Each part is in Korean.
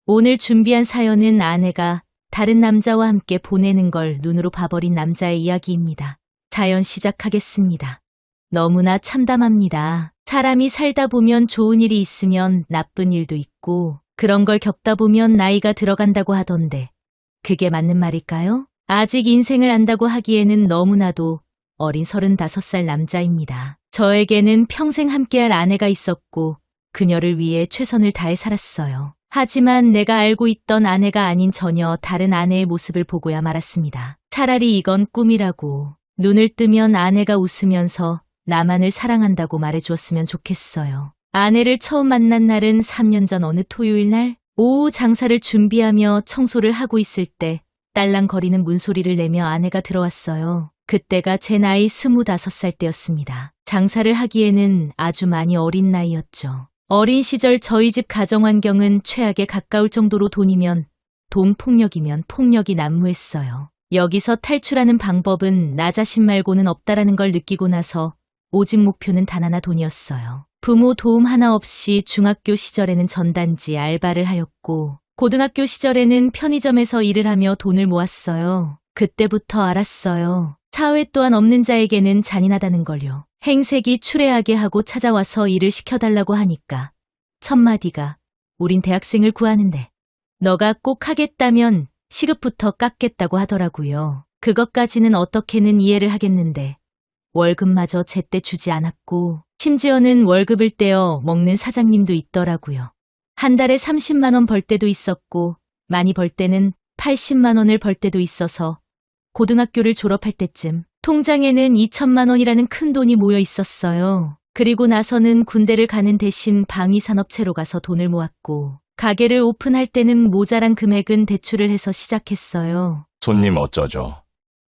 오늘 준비한 사연은 아내가 다른 남자와 함께 보내는 걸 눈으로 봐버린 남자의 이야기입니다. 사연 시작하겠습니다. 너무나 참담합니다. 사람이 살다 보면 좋은 일이 있으면 나쁜 일도 있고 그런 걸 겪다 보면 나이가 들어간다고 하던데 그게 맞는 말일까요? 아직 인생을 안다고 하기에는 너무나도 어린 35살 남자입니다. 저에게는 평생 함께할 아내가 있었고 그녀를 위해 최선을 다해 살았어요. 하지만 내가 알고 있던 아내가 아닌 전혀 다른 아내의 모습을 보고야 말았습니다. 차라리 이건 꿈이라고 눈을 뜨면 아내가 웃으면서 나만을 사랑한다고 말해주었으면 좋겠어요. 아내를 처음 만난 날은 3년 전 어느 토요일 날 오후 장사를 준비하며 청소를 하고 있을 때 딸랑거리는 문소리를 내며 아내가 들어왔어요. 그때가 제 나이 25살 때였습니다. 장사를 하기에는 아주 많이 어린 나이였죠. 어린 시절 저희 집 가정환경은 최악에 가까울 정도로 돈이면 돈, 폭력이면 폭력이 난무했어요. 여기서 탈출하는 방법은 나 자신 말고는 없다라는 걸 느끼고 나서 오직 목표는 단 하나 돈이었어요. 부모 도움 하나 없이 중학교 시절에는 전단지 알바를 하였고 고등학교 시절에는 편의점에서 일을 하며 돈을 모았어요. 그때부터 알았어요. 사회 또한 없는 자에게는 잔인하다는 걸요. 행색이 추레하게 하고 찾아와서 일을 시켜달라고 하니까 첫마디가 우린 대학생을 구하는데 너가 꼭 하겠다면 시급부터 깎겠다고 하더라고요. 그것까지는 어떻게는 이해를 하겠는데 월급마저 제때 주지 않았고 심지어는 월급을 떼어 먹는 사장님도 있더라고요. 한 달에 30만 원 벌 때도 있었고 많이 벌 때는 80만 원을 벌 때도 있어서 고등학교를 졸업할 때쯤 통장에는 2천만 원이라는 큰 돈이 모여 있었어요. 그리고 나서는 군대를 가는 대신 방위산업체로 가서 돈을 모았고 가게를 오픈할 때는 모자란 금액은 대출을 해서 시작했어요. 손님 어쩌죠?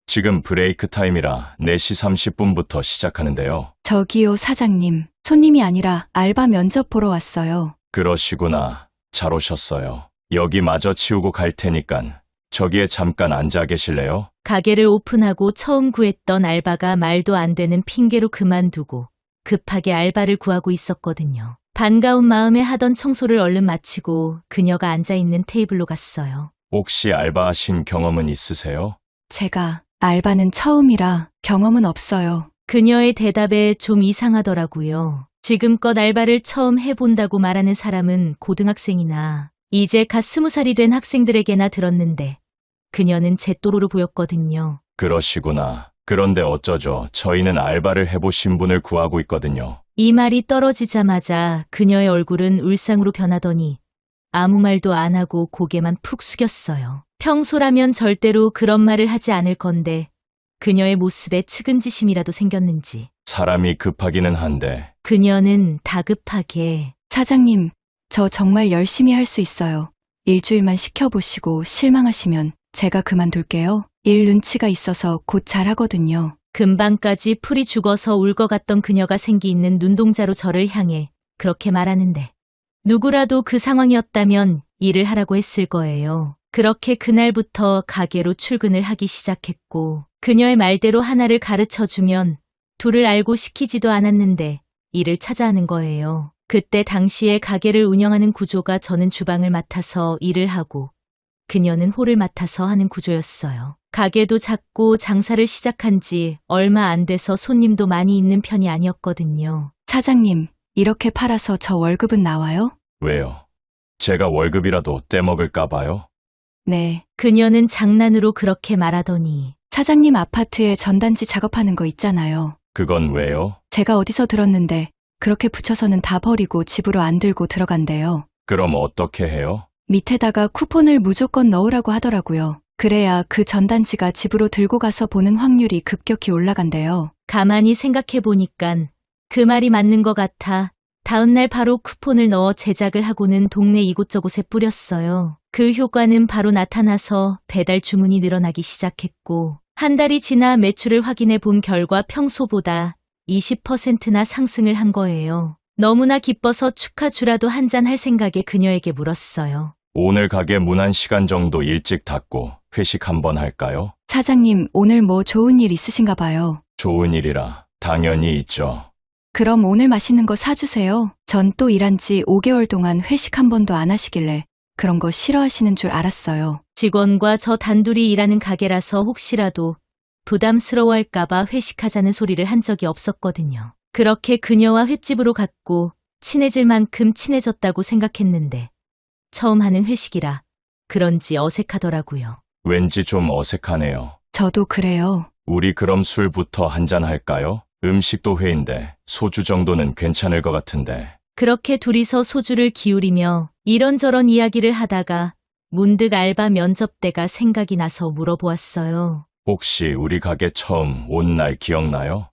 지금 브레이크 타임이라 4시 30분부터 시작하는데요. 저기요, 사장님. 손님이 아니라 알바 면접 보러 왔어요. 그러시구나. 잘 오셨어요. 여기 마저 치우고 갈 테니깐 저기에 잠깐 앉아 계실래요? 가게를 오픈하고 처음 구했던 알바가 말도 안 되는 핑계로 그만두고 급하게 알바를 구하고 있었거든요. 반가운 마음에 하던 청소를 얼른 마치고 그녀가 앉아있는 테이블로 갔어요. 혹시 알바하신 경험은 있으세요? 제가 알바는 처음이라 경험은 없어요. 그녀의 대답에 좀 이상하더라고요. 지금껏 알바를 처음 해본다고 말하는 사람은 고등학생이나 이제 갓 20살이 된 학생들에게나 들었는데 그녀는 제 또래로 보였거든요. 그러시구나. 그런데 어쩌죠? 저희는 알바를 해보신 분을 구하고 있거든요. 이 말이 떨어지자마자 그녀의 얼굴은 울상으로 변하더니 아무 말도 안 하고 고개만 푹 숙였어요. 평소라면 절대로 그런 말을 하지 않을 건데 그녀의 모습에 측은지심이라도 생겼는지 사람이 급하기는 한데 그녀는 다급하게 사장님, 저 정말 열심히 할 수 있어요. 일주일만 시켜보시고 실망하시면 제가 그만둘게요. 일 눈치가 있어서 곧 잘하거든요. 금방까지 풀이 죽어서 울 것 같던 그녀가 생기 있는 눈동자로 저를 향해 그렇게 말하는데 누구라도 그 상황이었다면 일을 하라고 했을 거예요. 그렇게 그날부터 가게로 출근을 하기 시작했고 그녀의 말대로 하나를 가르쳐주면 둘을 알고 시키지도 않았는데 일을 찾아 하는 거예요. 그때 당시에 가게를 운영하는 구조가 저는 주방을 맡아서 일을 하고 그녀는 홀을 맡아서 하는 구조였어요. 가게도 작고 장사를 시작한 지 얼마 안 돼서 손님도 많이 있는 편이 아니었거든요. 사장님, 이렇게 팔아서 저 월급은 나와요? 왜요? 제가 월급이라도 떼먹을까 봐요? 네. 그녀는 장난으로 그렇게 말하더니 사장님 아파트에 전단지 작업하는 거 있잖아요. 그건 왜요? 제가 어디서 들었는데 그렇게 붙여서는 다 버리고 집으로 안 들고 들어간대요. 그럼 어떻게 해요? 밑에다가 쿠폰을 무조건 넣으라고 하더라고요. 그래야 그 전단지가 집으로 들고 가서 보는 확률이 급격히 올라간대요. 가만히 생각해 보니깐 그 말이 맞는 것 같아 다음날 바로 쿠폰을 넣어 제작을 하고는 동네 이곳저곳에 뿌렸어요. 그 효과는 바로 나타나서 배달 주문이 늘어나기 시작했고 한 달이 지나 매출을 확인해 본 결과 평소보다 20%나 상승을 한 거예요. 너무나 기뻐서 축하주라도 한잔 할 생각에 그녀에게 물었어요. 오늘 가게 문 1시간 정도 일찍 닫고 회식 한번 할까요? 사장님, 오늘 뭐 좋은 일 있으신가 봐요. 좋은 일이라 당연히 있죠. 그럼 오늘 맛있는 거 사주세요. 전 또 일한 지 5개월 동안 회식 한 번도 안 하시길래 그런 거 싫어하시는 줄 알았어요. 직원과 저 단둘이 일하는 가게라서 혹시라도 부담스러워할까봐 회식하자는 소리를 한 적이 없었거든요. 그렇게 그녀와 횟집으로 갔고 친해질 만큼 친해졌다고 생각했는데 처음 하는 회식이라 그런지 어색하더라고요. 왠지 좀 어색하네요. 저도 그래요. 우리 그럼 술부터 한잔 할까요? 음식도 회인데 소주 정도는 괜찮을 것 같은데. 그렇게 둘이서 소주를 기울이며 이런저런 이야기를 하다가 문득 알바 면접 때가 생각이 나서 물어보았어요. 혹시 우리 가게 처음 온 날 기억나요?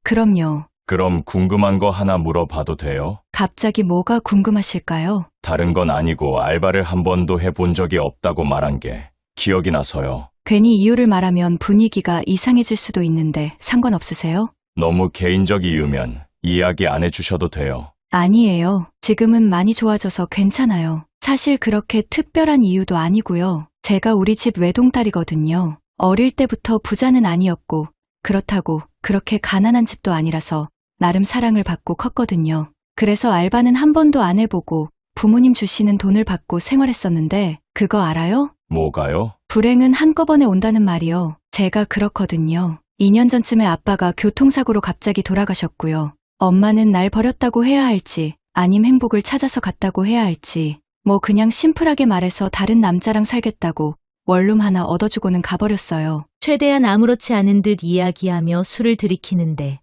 그럼요. 그럼 궁금한 거 하나 물어봐도 돼요? 갑자기 뭐가 궁금하실까요? 다른 건 아니고 알바를 한 번도 해본 적이 없다고 말한 게 기억이 나서요. 괜히 이유를 말하면 분위기가 이상해질 수도 있는데 상관없으세요? 너무 개인적 이유면 이야기 안 해주셔도 돼요. 아니에요. 지금은 많이 좋아져서 괜찮아요. 사실 그렇게 특별한 이유도 아니고요. 제가 우리 집 외동딸이거든요. 어릴 때부터 부자는 아니었고 그렇다고 그렇게 가난한 집도 아니라서 나름 사랑을 받고 컸거든요. 그래서 알바는 한 번도 안 해보고 부모님 주시는 돈을 받고 생활했었는데 그거 알아요? 뭐가요? 불행은 한꺼번에 온다는 말이요. 제가 그렇거든요. 2년 전쯤에 아빠가 교통사고로 갑자기 돌아가셨고요. 엄마는 날 버렸다고 해야 할지 아님 행복을 찾아서 갔다고 해야 할지 뭐 그냥 심플하게 말해서 다른 남자랑 살겠다고 원룸 하나 얻어주고는 가버렸어요. 최대한 아무렇지 않은 듯 이야기하며 술을 들이키는데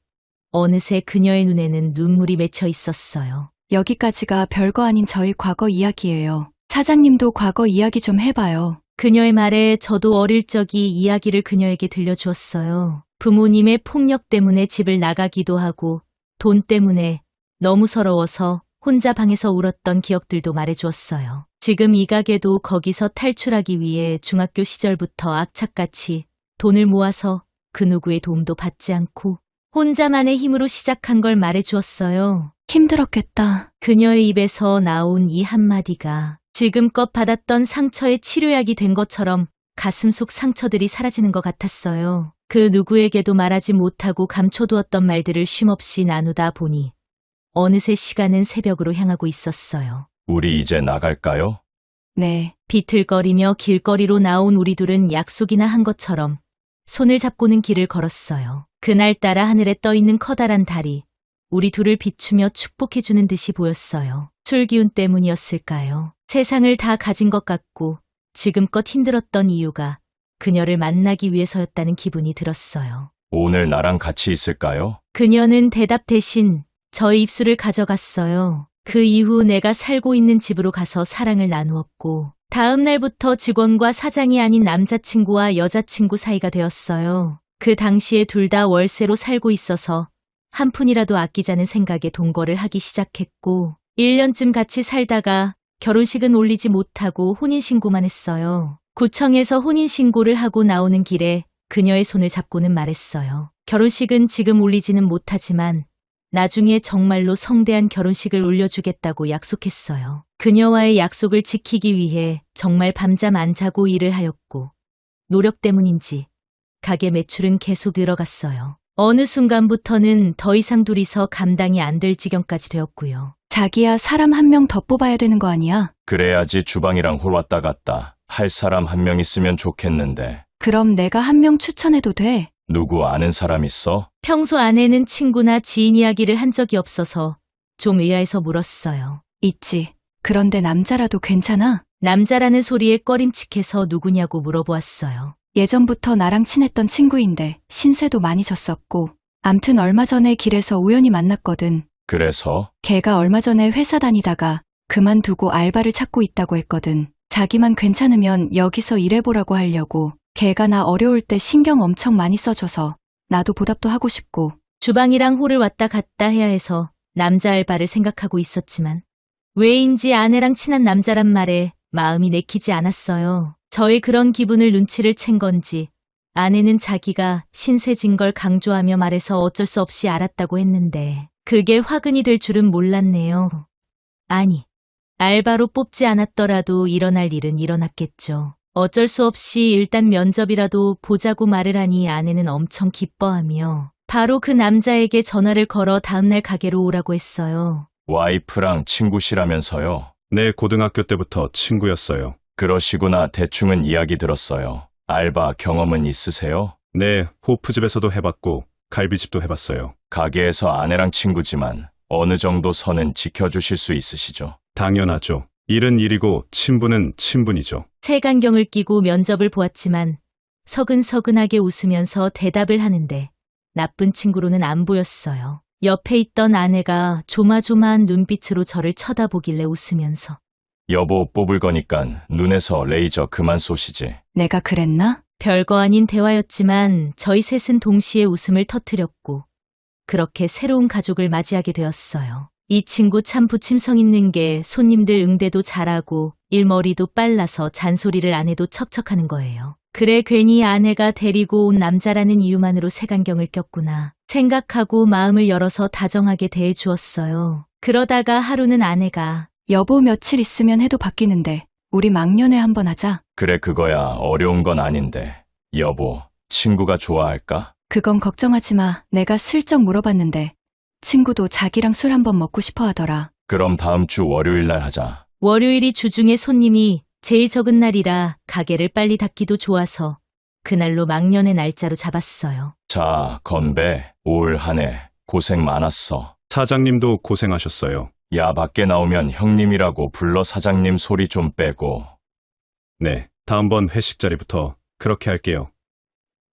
어느새 그녀의 눈에는 눈물이 맺혀 있었어요. 여기까지가 별거 아닌 저희 과거 이야기예요. 사장님도 과거 이야기 좀 해봐요. 그녀의 말에 저도 어릴 적이 이야기를 그녀에게 들려주었어요. 부모님의 폭력 때문에 집을 나가기도 하고 돈 때문에 너무 서러워서 혼자 방에서 울었던 기억들도 말해주었어요. 지금 이 가게도 거기서 탈출하기 위해 중학교 시절부터 악착같이 돈을 모아서 그 누구의 도움도 받지 않고 혼자만의 힘으로 시작한 걸 말해주었어요. 힘들었겠다. 그녀의 입에서 나온 이 한마디가 지금껏 받았던 상처의 치료약이 된 것처럼 가슴 속 상처들이 사라지는 것 같았어요. 그 누구에게도 말하지 못하고 감춰두었던 말들을 쉼없이 나누다 보니 어느새 시간은 새벽으로 향하고 있었어요. 우리 이제 나갈까요? 네. 비틀거리며 길거리로 나온 우리 둘은 약속이나 한 것처럼 손을 잡고는 길을 걸었어요. 그날따라 하늘에 떠있는 커다란 달이 우리 둘을 비추며 축복해주는 듯이 보였어요. 술 기운 때문이었을까요? 세상을 다 가진 것 같고 지금껏 힘들었던 이유가 그녀를 만나기 위해서였다는 기분이 들었어요. 오늘 나랑 같이 있을까요? 그녀는 대답 대신 저의 입술을 가져갔어요. 그 이후 내가 살고 있는 집으로 가서 사랑을 나누었고 다음 날부터 직원과 사장이 아닌 남자친구와 여자친구 사이가 되었어요. 그 당시에 둘 다 월세로 살고 있어서 한 푼이라도 아끼자는 생각에 동거를 하기 시작했고 1년쯤 같이 살다가 결혼식은 올리지 못하고 혼인신고만 했어요. 구청에서 혼인신고를 하고 나오는 길에 그녀의 손을 잡고는 말했어요. 결혼식은 지금 올리지는 못하지만 나중에 정말로 성대한 결혼식을 올려주겠다고 약속했어요. 그녀와의 약속을 지키기 위해 정말 밤잠 안 자고 일을 하였고 노력 때문인지 가게 매출은 계속 늘어갔어요. 어느 순간부터는 더 이상 둘이서 감당이 안 될 지경까지 되었고요. 자기야, 사람 한 명 더 뽑아야 되는 거 아니야? 그래야지 주방이랑 홀 왔다 갔다 할 사람 한 명 있으면 좋겠는데. 그럼 내가 한 명 추천해도 돼? 누구 아는 사람 있어? 평소 아내는 친구나 지인 이야기를 한 적이 없어서 좀 의아해서 물었어요. 있지. 그런데 남자라도 괜찮아? 남자라는 소리에 꺼림칙해서 누구냐고 물어보았어요. 예전부터 나랑 친했던 친구인데 신세도 많이 졌었고 암튼 얼마 전에 길에서 우연히 만났거든. 그래서? 걔가 얼마 전에 회사 다니다가 그만두고 알바를 찾고 있다고 했거든. 자기만 괜찮으면 여기서 일해보라고 하려고. 걔가 나 어려울 때 신경 엄청 많이 써줘서 나도 보답도 하고 싶고. 주방이랑 홀을 왔다 갔다 해야 해서 남자 알바를 생각하고 있었지만 왜인지 아내랑 친한 남자란 말에 마음이 내키지 않았어요. 저의 그런 기분을 눈치를 챈 건지 아내는 자기가 신세진 걸 강조하며 말해서 어쩔 수 없이 알았다고 했는데 그게 화근이 될 줄은 몰랐네요. 아니, 알바로 뽑지 않았더라도 일어날 일은 일어났겠죠. 어쩔 수 없이 일단 면접이라도 보자고 말을 하니 아내는 엄청 기뻐하며 바로 그 남자에게 전화를 걸어 다음날 가게로 오라고 했어요. 와이프랑 친구시라면서요? 네, 고등학교 때부터 친구였어요. 그러시구나. 대충은 이야기 들었어요. 알바 경험은 있으세요? 네, 호프집에서도 해봤고 갈비집도 해봤어요. 가게에서 아내랑 친구지만 어느 정도 선은 지켜주실 수 있으시죠? 당연하죠. 일은 일이고 친분은 친분이죠. 색안경을 끼고 면접을 보았지만 서근서근하게 웃으면서 대답을 하는데 나쁜 친구로는 안 보였어요. 옆에 있던 아내가 조마조마한 눈빛으로 저를 쳐다보길래 웃으면서 여보, 뽑을 거니깐 눈에서 레이저 그만 쏘시지. 내가 그랬나? 별거 아닌 대화였지만 저희 셋은 동시에 웃음을 터뜨렸고 그렇게 새로운 가족을 맞이하게 되었어요. 이 친구 참 부침성 있는 게 손님들 응대도 잘하고 일머리도 빨라서 잔소리를 안 해도 척척하는 거예요. 그래 괜히 아내가 데리고 온 남자라는 이유만으로 색안경을 꼈구나 생각하고 마음을 열어서 다정하게 대해주었어요. 그러다가 하루는 아내가 여보 며칠 있으면 해도 바뀌는데 우리 막년회 한번 하자. 그래, 그거야 어려운 건 아닌데. 여보, 친구가 좋아할까? 그건 걱정하지 마. 내가 슬쩍 물어봤는데 친구도 자기랑 술 한번 먹고 싶어 하더라. 그럼 다음 주 월요일 날 하자. 월요일이 주중에 손님이 제일 적은 날이라 가게를 빨리 닫기도 좋아서 그날로 막년의 날짜로 잡았어요. 자, 건배. 올 한 해 고생 많았어. 사장님도 고생하셨어요. 야, 밖에 나오면 형님이라고 불러. 사장님 소리 좀 빼고. 네, 다음번 회식 자리부터 그렇게 할게요.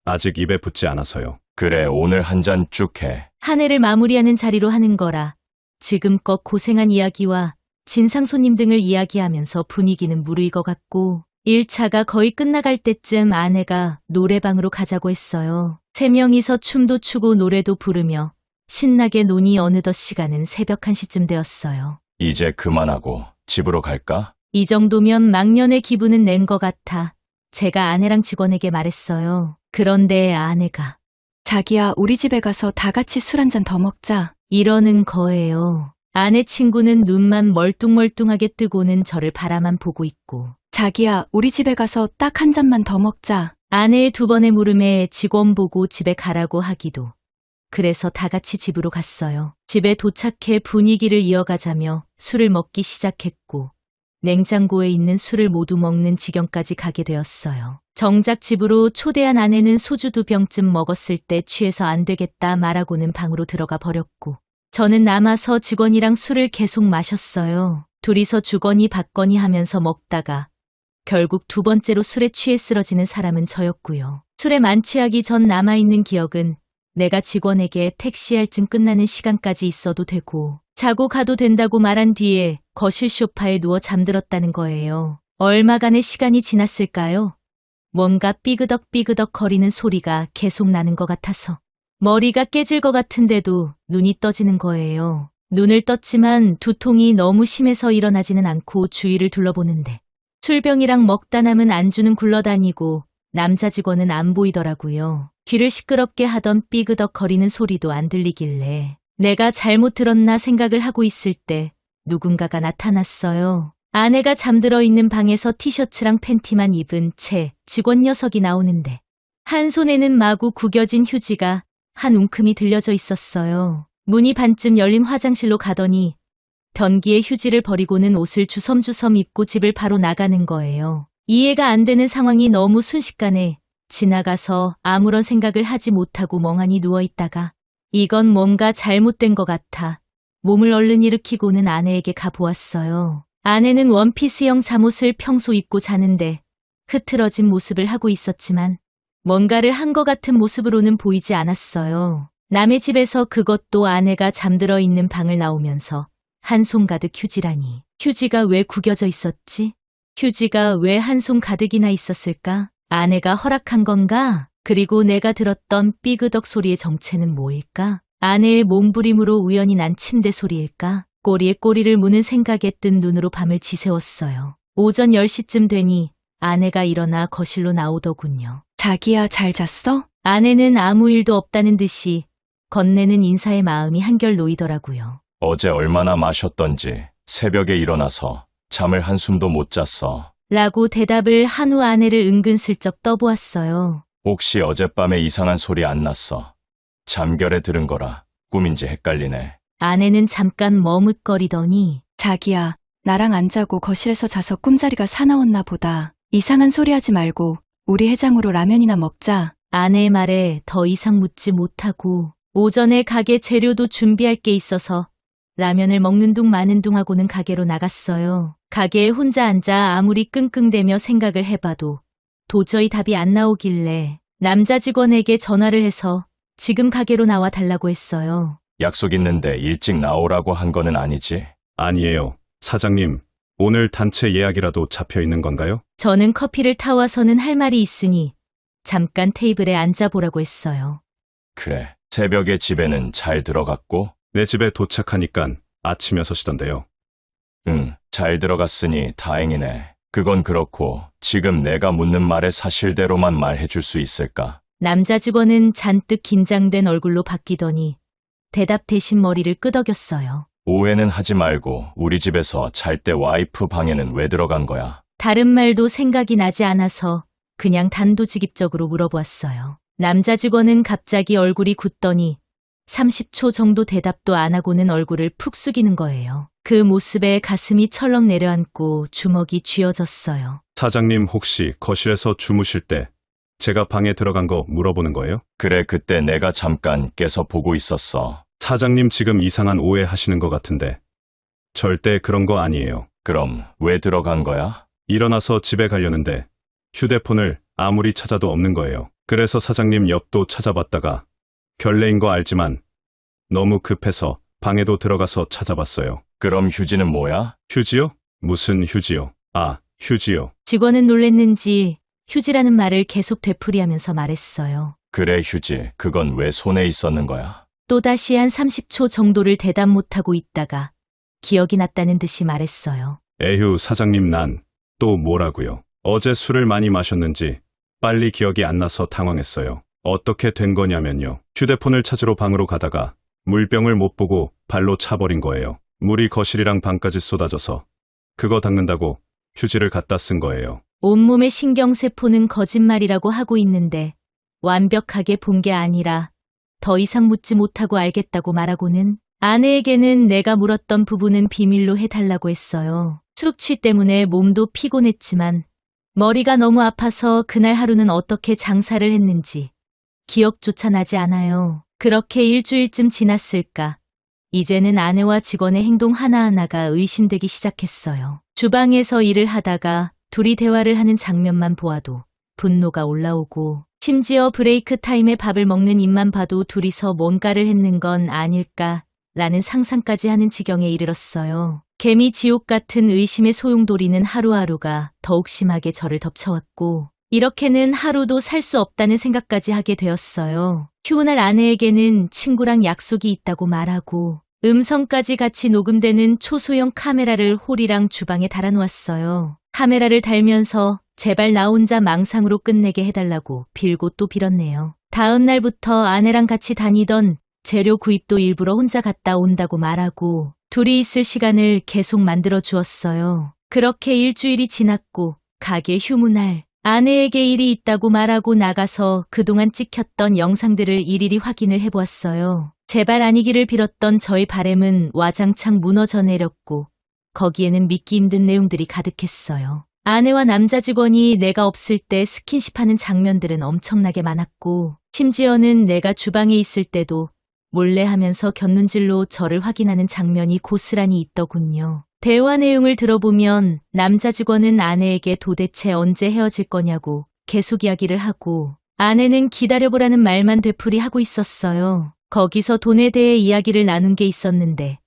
아직 입에 붙지 않아서요. 그래, 오늘 한 잔 쭉 해. 한 해를 마무리하는 자리로 하는 거라 지금껏 고생한 이야기와 진상 손님 등을 이야기하면서 분위기는 무르익어갔고 1차가 거의 끝나갈 때쯤 아내가 노래방으로 가자고 했어요. 3명이서 춤도 추고 노래도 부르며 신나게 노니 어느덧 시간은 새벽 1시쯤 되었어요. 이제 그만하고 집으로 갈까? 이 정도면 막년의 기분은 낸 것 같아 제가 아내랑 직원에게 말했어요. 그런데 아내가 자기야, 우리 집에 가서 다 같이 술 한 잔 더 먹자. 이러는 거예요. 아내 친구는 눈만 멀뚱멀뚱하게 뜨고는 저를 바라만 보고 있고 자기야, 우리 집에 가서 딱 한 잔만 더 먹자. 아내의 2번의 물음에 직원 보고 집에 가라고 하기도. 그래서 다 같이 집으로 갔어요. 집에 도착해 분위기를 이어가자며 술을 먹기 시작했고 냉장고에 있는 술을 모두 먹는 지경까지 가게 되었어요. 정작 집으로 초대한 아내는 소주 2병쯤 먹었을 때 취해서 안 되겠다 말하고는 방으로 들어가 버렸고 저는 남아서 직원이랑 술을 계속 마셨어요. 둘이서 주거니 받거니 하면서 먹다가 결국 2번째로 술에 취해 쓰러지는 사람은 저였고요. 술에 만취하기 전 남아있는 기억은 내가 직원에게 택시 할증 끝나는 시간까지 있어도 되고 자고 가도 된다고 말한 뒤에 거실 소파에 누워 잠들었다는 거예요. 얼마간의 시간이 지났을까요? 뭔가 삐그덕삐그덕 거리는 소리가 계속 나는 것 같아서 머리가 깨질 것 같은데도 눈이 떠지는 거예요. 눈을 떴지만 두통이 너무 심해서 일어나지는 않고 주위를 둘러보는데 술병이랑 먹다 남은 안주는 굴러다니고 남자 직원은 안 보이더라고요. 귀를 시끄럽게 하던 삐그덕 거리는 소리도 안 들리길래 내가 잘못 들었나 생각을 하고 있을 때 누군가가 나타났어요. 아내가 잠들어 있는 방에서 티셔츠랑 팬티만 입은 채 직원 녀석이 나오는데 한 손에는 마구 구겨진 휴지가 한 웅큼이 들려져 있었어요. 문이 반쯤 열린 화장실로 가더니 변기에 휴지를 버리고는 옷을 주섬주섬 입고 집을 바로 나가는 거예요. 이해가 안 되는 상황이 너무 순식간에 지나가서 아무런 생각을 하지 못하고 멍하니 누워있다가 이건 뭔가 잘못된 것 같아 몸을 얼른 일으키고는 아내에게 가보았어요. 아내는 원피스형 잠옷을 평소 입고 자는데 흐트러진 모습을 하고 있었지만 뭔가를 한 것 같은 모습으로는 보이지 않았어요. 남의 집에서 그것도 아내가 잠들어 있는 방을 나오면서 한 손 가득 휴지라니. 휴지가 왜 구겨져 있었지? 휴지가 왜 한 손 가득이나 있었을까? 아내가 허락한 건가? 그리고 내가 들었던 삐그덕 소리의 정체는 뭐일까? 아내의 몸부림으로 우연히 난 침대 소리일까? 꼬리에 꼬리를 무는 생각에 뜬 눈으로 밤을 지새웠어요. 오전 10시쯤 되니 아내가 일어나 거실로 나오더군요. 자기야, 잘 잤어? 아내는 아무 일도 없다는 듯이 건네는 인사의 마음이 한결 놓이더라고요. 어제 얼마나 마셨던지 새벽에 일어나서 잠을 한숨도 못 잤어. 라고 대답을 한 후 아내를 은근슬쩍 떠보았어요. 혹시 어젯밤에 이상한 소리 안 났어? 잠결에 들은 거라 꿈인지 헷갈리네. 아내는 잠깐 머뭇거리더니 자기야, 나랑 안 자고 거실에서 자서 꿈자리가 사나웠나 보다. 이상한 소리 하지 말고 우리 해장으로 라면이나 먹자. 아내의 말에 더 이상 묻지 못하고 오전에 가게 재료도 준비할 게 있어서 라면을 먹는 둥 마는 둥 하고는 가게로 나갔어요. 가게에 혼자 앉아 아무리 끙끙대며 생각을 해봐도 도저히 답이 안 나오길래 남자 직원에게 전화를 해서 지금 가게로 나와 달라고 했어요. 약속 있는데 일찍 나오라고 한 거는 아니지? 아니에요. 사장님, 오늘 단체 예약이라도 잡혀 있는 건가요? 저는 커피를 타와서는 할 말이 있으니 잠깐 테이블에 앉아보라고 했어요. 그래. 새벽에 집에는 잘 들어갔고? 내 집에 도착하니깐 아침 6시던데요. 응, 잘 들어갔으니 다행이네. 그건 그렇고 지금 내가 묻는 말의 사실대로만 말해줄 수 있을까? 남자 직원은 잔뜩 긴장된 얼굴로 바뀌더니 대답 대신 머리를 끄덕였어요. 오해는 하지 말고 우리 집에서 잘 때 와이프 방에는 왜 들어간 거야? 다른 말도 생각이 나지 않아서 그냥 단도직입적으로 물어보았어요. 남자 직원은 갑자기 얼굴이 굳더니 30초 정도 대답도 안 하고는 얼굴을 푹 숙이는 거예요. 그 모습에 가슴이 철렁 내려앉고 주먹이 쥐어졌어요. 사장님 혹시 거실에서 주무실 때 제가 방에 들어간 거 물어보는 거예요? 그래, 그때 내가 잠깐 깨서 보고 있었어. 사장님 지금 이상한 오해 하시는 것 같은데 절대 그런 거 아니에요. 그럼 왜 들어간 거야? 일어나서 집에 가려는데 휴대폰을 아무리 찾아도 없는 거예요. 그래서 사장님 옆도 찾아봤다가 결례인 거 알지만 너무 급해서 방에도 들어가서 찾아봤어요. 그럼 휴지는 뭐야? 휴지요? 무슨 휴지요? 아, 휴지요. 직원은 놀랬는지 휴지라는 말을 계속 되풀이하면서 말했어요. 그래, 휴지. 그건 왜 손에 있었는 거야? 또다시 한 30초 정도를 대답 못하고 있다가 기억이 났다는 듯이 말했어요. 에휴, 사장님 난 또 뭐라고요? 어제 술을 많이 마셨는지 빨리 기억이 안 나서 당황했어요. 어떻게 된 거냐면요. 휴대폰을 찾으러 방으로 가다가 물병을 못 보고 발로 차버린 거예요. 물이 거실이랑 방까지 쏟아져서 그거 닦는다고 휴지를 갖다 쓴 거예요. 온몸의 신경세포는 거짓말이라고 하고 있는데 완벽하게 본 게 아니라 더 이상 묻지 못하고 알겠다고 말하고는 아내에게는 내가 물었던 부분은 비밀로 해달라고 했어요. 숙취 때문에 몸도 피곤했지만 머리가 너무 아파서 그날 하루는 어떻게 장사를 했는지 기억조차 나지 않아요. 그렇게 일주일쯤 지났을까. 이제는 아내와 직원의 행동 하나하나가 의심되기 시작했어요. 주방에서 일을 하다가 둘이 대화를 하는 장면만 보아도 분노가 올라오고 심지어 브레이크 타임에 밥을 먹는 입만 봐도 둘이서 뭔가를 했는 건 아닐까라는 상상까지 하는 지경에 이르렀어요. 개미 지옥 같은 의심의 소용돌이는 하루하루가 더욱 심하게 저를 덮쳐왔고 이렇게는 하루도 살 수 없다는 생각까지 하게 되었어요. 휴날 아내에게는 친구랑 약속이 있다고 말하고 음성까지 같이 녹음되는 초소형 카메라를 홀이랑 주방에 달아놓았어요. 카메라를 달면서 제발 나 혼자 망상으로 끝내게 해달라고 빌고 또 빌었네요. 다음 날부터 아내랑 같이 다니던 재료 구입도 일부러 혼자 갔다 온다고 말하고 둘이 있을 시간을 계속 만들어 주었어요. 그렇게 일주일이 지났고 가게 휴무날 아내에게 일이 있다고 말하고 나가서 그동안 찍혔던 영상들을 일일이 확인을 해보았어요. 제발 아니기를 빌었던 저의 바램은 와장창 무너져 내렸고 거기에는 믿기 힘든 내용들이 가득했어요. 아내와 남자 직원이 내가 없을 때 스킨십하는 장면들은 엄청나게 많았고 심지어는 내가 주방에 있을 때도 몰래 하면서 곁눈질로 저를 확인하는 장면이 고스란히 있더군요. 대화 내용을 들어보면 남자 직원은 아내에게 도대체 언제 헤어질 거냐고 계속 이야기를 하고 아내는 기다려보라는 말만 되풀이하고 있었어요. 거기서 돈에 대해 이야기를 나눈 게 있었는데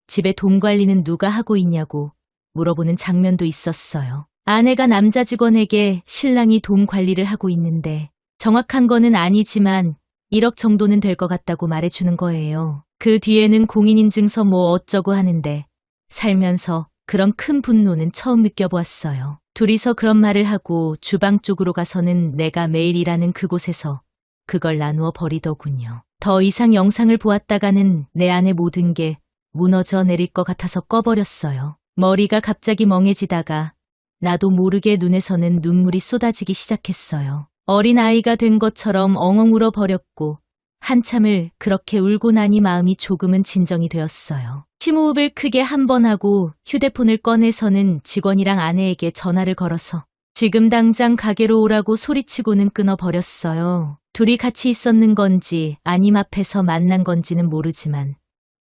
집에 돈 관리는 누가 하고 있냐고 물어보는 장면도 있었어요. 아내가 남자 직원에게 신랑이 돈 관리를 하고 있는데 정확한 거는 아니지만 1억 정도는 될 것 같다고 말해주는 거예요. 그 뒤에는 공인인증서 뭐 어쩌고 하는데 살면서 그런 큰 분노는 처음 느껴보았어요. 둘이서 그런 말을 하고 주방 쪽으로 가서는 내가 매일 일하는 그곳에서 그걸 나누어 버리더군요. 더 이상 영상을 보았다가는 내 안에 모든 게 무너져 내릴 것 같아서 꺼버렸어요. 머리가 갑자기 멍해지다가 나도 모르게 눈에서는 눈물이 쏟아지기 시작했어요. 어린 아이가 된 것처럼 엉엉 울어버렸고 한참을 그렇게 울고 나니 마음이 조금은 진정이 되었어요. 심호흡을 크게 한 번 하고 휴대폰을 꺼내서는 직원이랑 아내에게 전화를 걸어서 지금 당장 가게로 오라고 소리치고는 끊어버렸어요. 둘이 같이 있었는 건지 아님 앞에서 만난 건지는 모르지만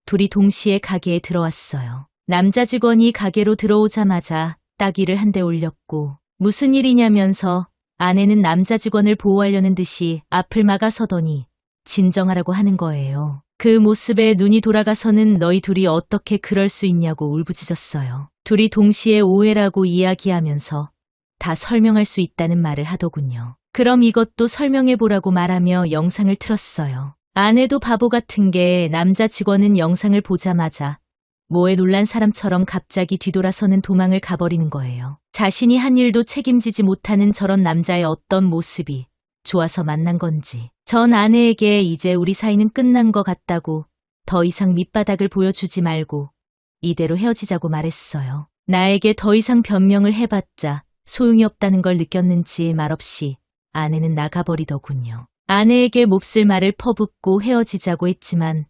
둘이 동시에 가게에 들어왔어요. 남자 직원이 가게로 들어오자마자 따귀를 한 대 올렸고 무슨 일이냐면서 아내는 남자 직원을 보호하려는 듯이 앞을 막아서더니 진정하라고 하는 거예요. 그 모습에 눈이 돌아가서는 너희 둘이 어떻게 그럴 수 있냐고 울부짖었어요. 둘이 동시에 오해라고 이야기하면서 다 설명할 수 있다는 말을 하더군요. 그럼 이것도 설명해보라고 말하며 영상을 틀었어요. 아내도 바보 같은 게 남자 직원은 영상을 보자마자 뭐에 놀란 사람처럼 갑자기 뒤돌아서는 도망을 가버리는 거예요. 자신이 한 일도 책임지지 못하는 저런 남자의 어떤 모습이 좋아서 만난 건지. 전 아내에게 이제 우리 사이는 끝난 것 같다고 더 이상 밑바닥을 보여주지 말고 이대로 헤어지자고 말했어요. 나에게 더 이상 변명을 해봤자 소용이 없다는 걸 느꼈는지 말없이 아내는 나가버리더군요. 아내에게 몹쓸 말을 퍼붓고 헤어지자고 했지만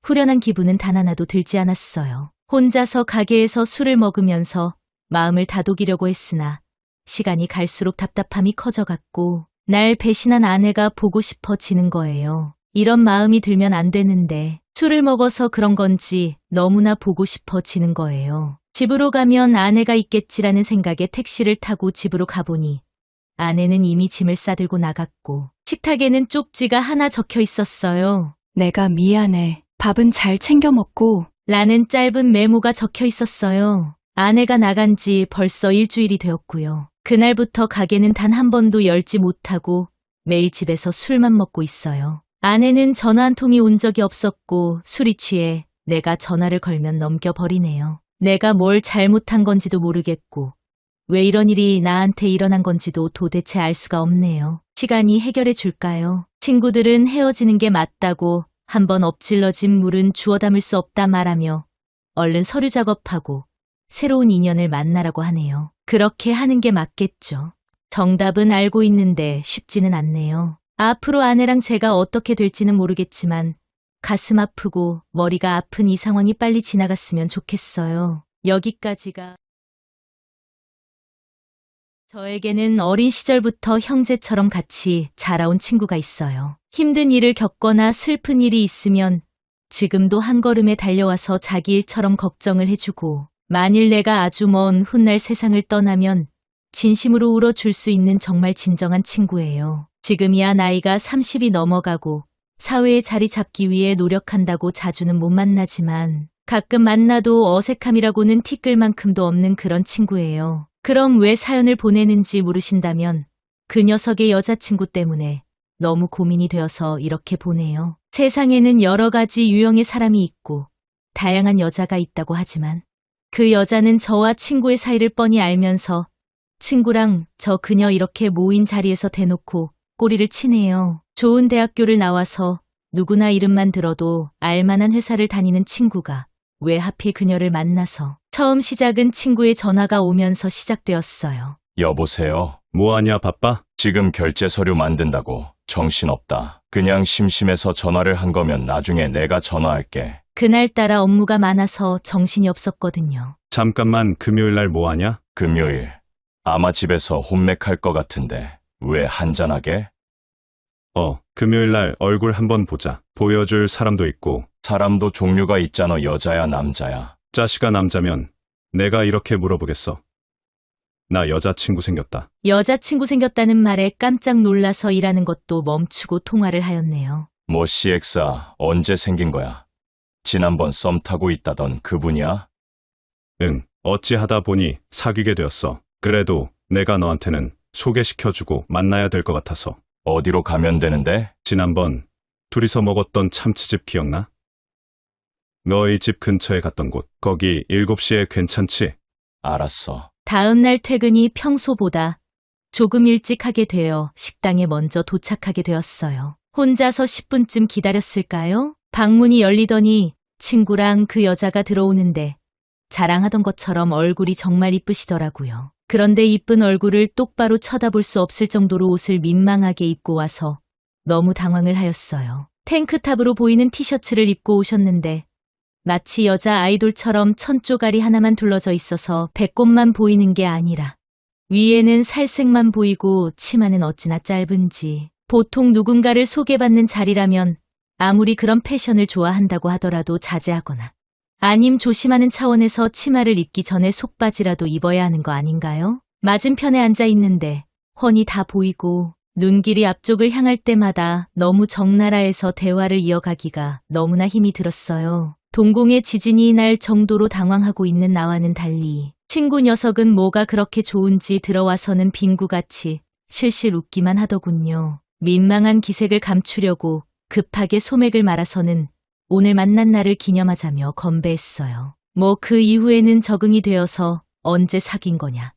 후련한 기분은 단 하나도 들지 않았어요. 혼자서 가게에서 술을 먹으면서 마음을 다독이려고 했으나 시간이 갈수록 답답함이 커져갔고 날 배신한 아내가 보고 싶어지는 거예요. 이런 마음이 들면 안 되는데 술을 먹어서 그런 건지 너무나 보고 싶어지는 거예요. 집으로 가면 아내가 있겠지라는 생각에 택시를 타고 집으로 가보니 아내는 이미 짐을 싸들고 나갔고 식탁에는 쪽지가 하나 적혀 있었어요. 내가 미안해. 밥은 잘 챙겨 먹고. 라는 짧은 메모가 적혀 있었어요. 아내가 나간 지 벌써 일주일이 되었고요. 그날부터 가게는 단 한 번도 열지 못하고 매일 집에서 술만 먹고 있어요. 아내는 전화 한 통이 온 적이 없었고 술이 취해 내가 전화를 걸면 넘겨버리네요. 내가 뭘 잘못한 건지도 모르겠고 왜 이런 일이 나한테 일어난 건지도 도대체 알 수가 없네요. 시간이 해결해 줄까요? 친구들은 헤어지는 게 맞다고 한번 엎질러진 물은 주워 담을 수 없다 말하며 얼른 서류 작업하고 새로운 인연을 만나라고 하네요. 그렇게 하는 게 맞겠죠. 정답은 알고 있는데 쉽지는 않네요. 앞으로 아내랑 제가 어떻게 될지는 모르겠지만 가슴 아프고 머리가 아픈 이 상황이 빨리 지나갔으면 좋겠어요. 여기까지가 저에게는 어린 시절부터 형제처럼 같이 자라온 친구가 있어요. 힘든 일을 겪거나 슬픈 일이 있으면 지금도 한 걸음에 달려와서 자기 일처럼 걱정을 해주고 만일 내가 아주 먼 훗날 세상을 떠나면 진심으로 울어줄 수 있는 정말 진정한 친구예요. 지금이야 나이가 30이 넘어가고 사회에 자리 잡기 위해 노력한다고 자주는 못 만나지만 가끔 만나도 어색함이라고는 티끌 만큼도 없는 그런 친구예요. 그럼 왜 사연을 보내는지 물으신다면 그 녀석의 여자친구 때문에 너무 고민이 되어서 이렇게 보내요. 세상에는 여러 가지 유형의 사람이 있고 다양한 여자가 있다고 하지만 그 여자는 저와 친구의 사이를 뻔히 알면서 친구랑 저 그녀 이렇게 모인 자리에서 대놓고 꼬리를 치네요. 좋은 대학교를 나와서 누구나 이름만 들어도 알만한 회사를 다니는 친구가 왜 하필 그녀를 만나서 처음 시작은 친구의 전화가 오면서 시작되었어요. 여보세요? 뭐하냐 바빠? 지금 결제 서류 만든다고 정신없다. 그냥 심심해서 전화를 한 거면 나중에 내가 전화할게. 그날따라 업무가 많아서 정신이 없었거든요. 잠깐만 금요일날 뭐하냐? 금요일. 아마 집에서 혼맥할 것 같은데 왜 한잔하게? 금요일날 얼굴 한번 보자. 보여줄 사람도 있고. 사람도 종류가 있잖아. 여자야 남자야. 자식아 남자면 내가 이렇게 물어보겠어. 나 여자친구 생겼다. 여자친구 생겼다는 말에 깜짝 놀라서 일하는 것도 멈추고 통화를 하였네요. 뭐 CX야 언제 생긴 거야? 지난번 썸 타고 있다던 그분이야? 응, 어찌하다 보니 사귀게 되었어. 그래도 내가 너한테는 소개시켜주고 만나야 될 것 같아서. 어디로 가면 되는데? 지난번 둘이서 먹었던 참치집 기억나? 너희 집 근처에 갔던 곳. 거기 7시에 괜찮지? 알았어. 다음 날 퇴근이 평소보다 조금 일찍 하게 되어 식당에 먼저 도착하게 되었어요. 혼자서 10분쯤 기다렸을까요? 방문이 열리더니 친구랑 그 여자가 들어오는데 자랑하던 것처럼 얼굴이 정말 이쁘시더라고요. 그런데 이쁜 얼굴을 똑바로 쳐다볼 수 없을 정도로 옷을 민망하게 입고 와서 너무 당황을 하였어요. 탱크탑으로 보이는 티셔츠를 입고 오셨는데 마치 여자 아이돌처럼 천조가리 하나만 둘러져 있어서 배꼽만 보이는 게 아니라 위에는 살색만 보이고 치마는 어찌나 짧은지. 보통 누군가를 소개받는 자리라면 아무리 그런 패션을 좋아한다고 하더라도 자제하거나 아님 조심하는 차원에서 치마를 입기 전에 속바지라도 입어야 하는 거 아닌가요? 맞은편에 앉아 있는데 훤히 다 보이고 눈길이 앞쪽을 향할 때마다 너무 적나라해서 대화를 이어가기가 너무나 힘이 들었어요. 동공의 지진이 날 정도로 당황하고 있는 나와는 달리 친구 녀석은 뭐가 그렇게 좋은지 들어와서는 빙구같이 실실 웃기만 하더군요. 민망한 기색을 감추려고 급하게 소맥을 말아서는 오늘 만난 날을 기념하자며 건배했어요. 뭐 그 이후에는 적응이 되어서 언제 사귄 거냐,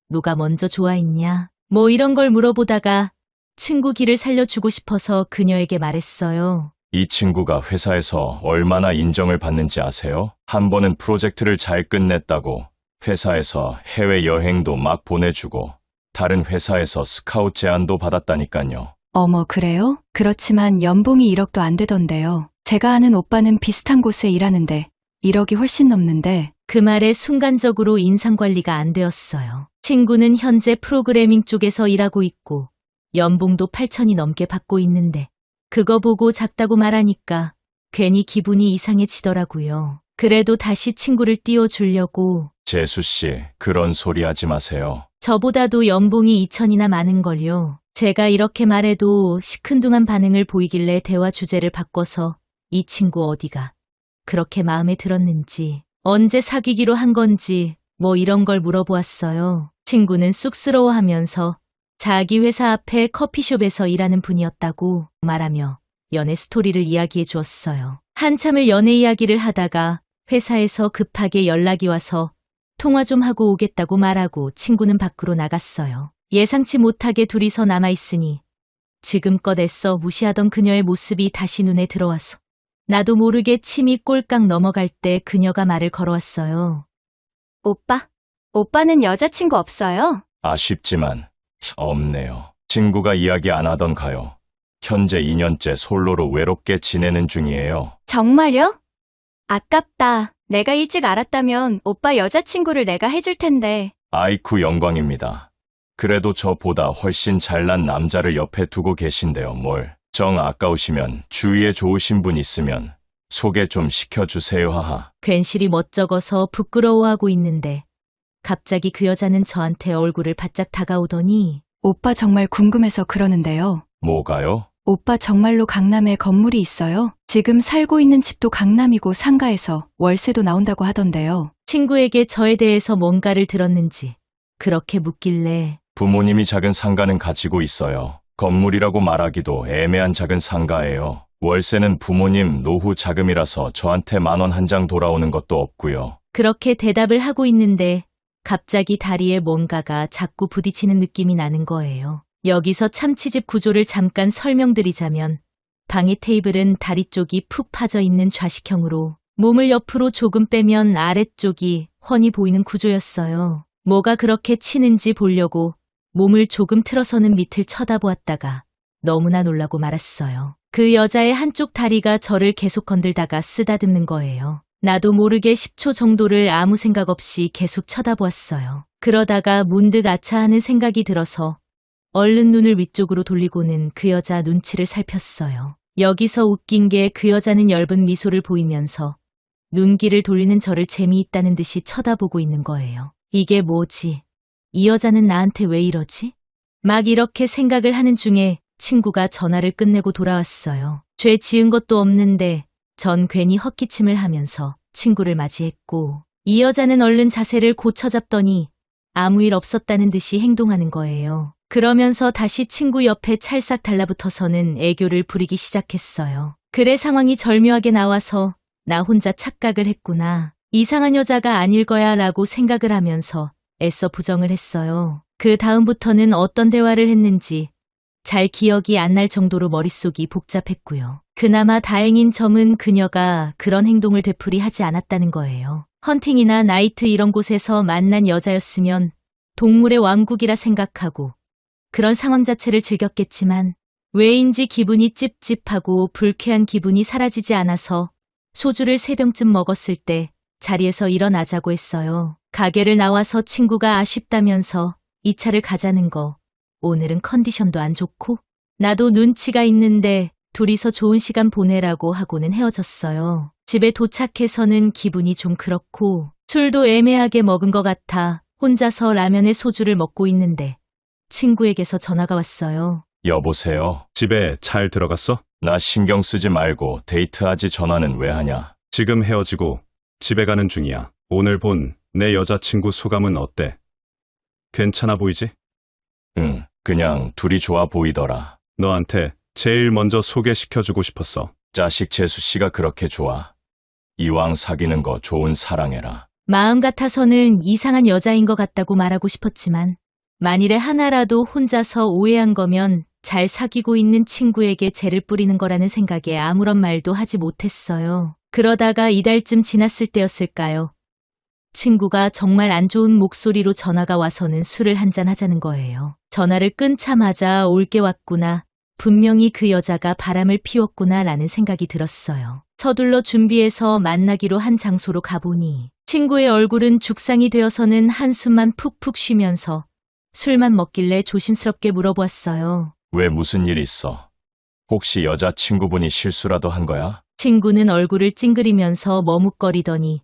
누가 먼저 좋아했냐, 뭐 이런 걸 물어보다가 친구 길을 살려주고 싶어서 그녀에게 말했어요. 이 친구가 회사에서 얼마나 인정을 받는지 아세요? 한 번은 프로젝트를 잘 끝냈다고 회사에서 해외여행도 막 보내주고 다른 회사에서 스카웃 제안도 받았다니까요. 어머, 그래요? 그렇지만 연봉이 1억도 안 되던데요. 제가 아는 오빠는 비슷한 곳에 일하는데 1억이 훨씬 넘는데. 그 말에 순간적으로 인상관리가 안 되었어요. 친구는 현재 프로그래밍 쪽에서 일하고 있고 연봉도 8천이 넘게 받고 있는데 그거 보고 작다고 말하니까 괜히 기분이 이상해지더라고요. 그래도 다시 친구를 띄워주려고. 재수씨, 그런 소리 하지 마세요. 저보다도 연봉이 2천이나 많은걸요. 제가 이렇게 말해도 시큰둥한 반응을 보이길래 대화 주제를 바꿔서 이 친구 어디가 그렇게 마음에 들었는지, 언제 사귀기로 한 건지 뭐 이런 걸 물어보았어요. 친구는 쑥스러워하면서 자기 회사 앞에 커피숍에서 일하는 분이었다고 말하며 연애 스토리를 이야기해 주었어요. 한참을 연애 이야기를 하다가 회사에서 급하게 연락이 와서 통화 좀 하고 오겠다고 말하고 친구는 밖으로 나갔어요. 예상치 못하게 둘이서 남아있으니 지금껏 애써 무시하던 그녀의 모습이 다시 눈에 들어와서 나도 모르게 침이 꼴깍 넘어갈 때 그녀가 말을 걸어왔어요. 오빠는 여자친구 없어요? 아쉽지만 없네요. 친구가 이야기 안 하던가요? 현재 2년째 솔로로 외롭게 지내는 중이에요. 정말요? 아깝다. 내가 일찍 알았다면 오빠 여자친구를 내가 해줄 텐데. 아이쿠, 영광입니다. 그래도 저보다 훨씬 잘난 남자를 옆에 두고 계신데요. 뭘 정 아까우시면 주위에 좋으신 분 있으면 소개 좀 시켜주세요. 하하. 괜시리 멋쩍어서 부끄러워하고 있는데 갑자기 그 여자는 저한테 얼굴을 바짝 다가오더니 오빠 정말 궁금해서 그러는데요. 뭐가요? 오빠 정말로 강남에 건물이 있어요? 지금 살고 있는 집도 강남이고 상가에서 월세도 나온다고 하던데요. 친구에게 저에 대해서 뭔가를 들었는지 그렇게 묻길래 부모님이 작은 상가는 가지고 있어요. 건물이라고 말하기도 애매한 작은 상가예요. 월세는 부모님 노후 자금이라서 저한테 10,000원 한 장 돌아오는 것도 없고요. 그렇게 대답을 하고 있는데 갑자기 다리에 뭔가가 자꾸 부딪히는 느낌이 나는 거예요. 여기서 참치집 구조를 잠깐 설명드리자면 방의 테이블은 다리 쪽이 푹 파져 있는 좌식형으로 몸을 옆으로 조금 빼면 아래쪽이 훤히 보이는 구조였어요. 뭐가 그렇게 치는지 보려고 몸을 조금 틀어서는 밑을 쳐다보았다가 너무나 놀라고 말았어요. 그 여자의 한쪽 다리가 저를 계속 건들다가 쓰다듬는 거예요. 나도 모르게 10초 정도를 아무 생각 없이 계속 쳐다보았어요. 그러다가 문득 아차하는 생각이 들어서 얼른 눈을 위쪽으로 돌리고는 그 여자 눈치를 살폈어요. 여기서 웃긴 게 그 여자는 엷은 미소를 보이면서 눈길을 돌리는 저를 재미있다는 듯이 쳐다보고 있는 거예요. 이게 뭐지? 이 여자는 나한테 왜 이러지? 막 이렇게 생각을 하는 중에 친구가 전화를 끝내고 돌아왔어요. 죄 지은 것도 없는데 전 괜히 헛기침을 하면서 친구를 맞이했고 이 여자는 얼른 자세를 고쳐잡더니 아무 일 없었다는 듯이 행동하는 거예요. 그러면서 다시 친구 옆에 찰싹 달라붙어서는 애교를 부리기 시작했어요. 그래, 상황이 절묘하게 나와서 나 혼자 착각을 했구나. 이상한 여자가 아닐 거야 라고 생각을 하면서 애써 부정을 했어요. 그 다음부터는 어떤 대화를 했는지 잘 기억이 안 날 정도로 머릿속이 복잡했고요. 그나마 다행인 점은 그녀가 그런 행동을 되풀이 하지 않았다는 거예요. 헌팅이나 나이트 이런 곳에서 만난 여자였으면 동물의 왕국이라 생각하고 그런 상황 자체를 즐겼겠지만 왜인지 기분이 찝찝하고 불쾌한 기분이 사라지지 않아서 소주를 3병쯤 먹었을 때 자리에서 일어나자고 했어요. 가게를 나와서 친구가 아쉽다면서 2차를 가자는 거. 오늘은 컨디션도 안 좋고 나도 눈치가 있는데 둘이서 좋은 시간 보내라고 하고는 헤어졌어요. 집에 도착해서는 기분이 좀 그렇고 술도 애매하게 먹은 것 같아 혼자서 라면에 소주를 먹고 있는데 친구에게서 전화가 왔어요. 여보세요? 집에 잘 들어갔어? 나 신경 쓰지 말고 데이트하지 전화는 왜 하냐? 지금 헤어지고 집에 가는 중이야. 오늘 본 내 여자친구 소감은 어때? 괜찮아 보이지? 응, 그냥 둘이 좋아 보이더라. 너한테 제일 먼저 소개시켜주고 싶었어. 자식 재수 씨가 그렇게 좋아. 이왕 사귀는 거 좋은 사랑해라. 마음 같아서는 이상한 여자인 것 같다고 말하고 싶었지만 만일에 하나라도 혼자서 오해한 거면 잘 사귀고 있는 친구에게 죄를 뿌리는 거라는 생각에 아무런 말도 하지 못했어요. 그러다가 이달쯤 지났을 때였을까요? 친구가 정말 안 좋은 목소리로 전화가 와서는 술을 한잔 하자는 거예요. 전화를 끊자마자 올게 왔구나. 분명히 그 여자가 바람을 피웠구나 라는 생각이 들었어요. 서둘러 준비해서 만나기로 한 장소로 가보니 친구의 얼굴은 죽상이 되어서는 한숨만 푹푹 쉬면서 술만 먹길래 조심스럽게 물어보았어요. 왜 무슨 일 있어? 혹시 여자친구분이 실수라도 한 거야? 친구는 얼굴을 찡그리면서 머뭇거리더니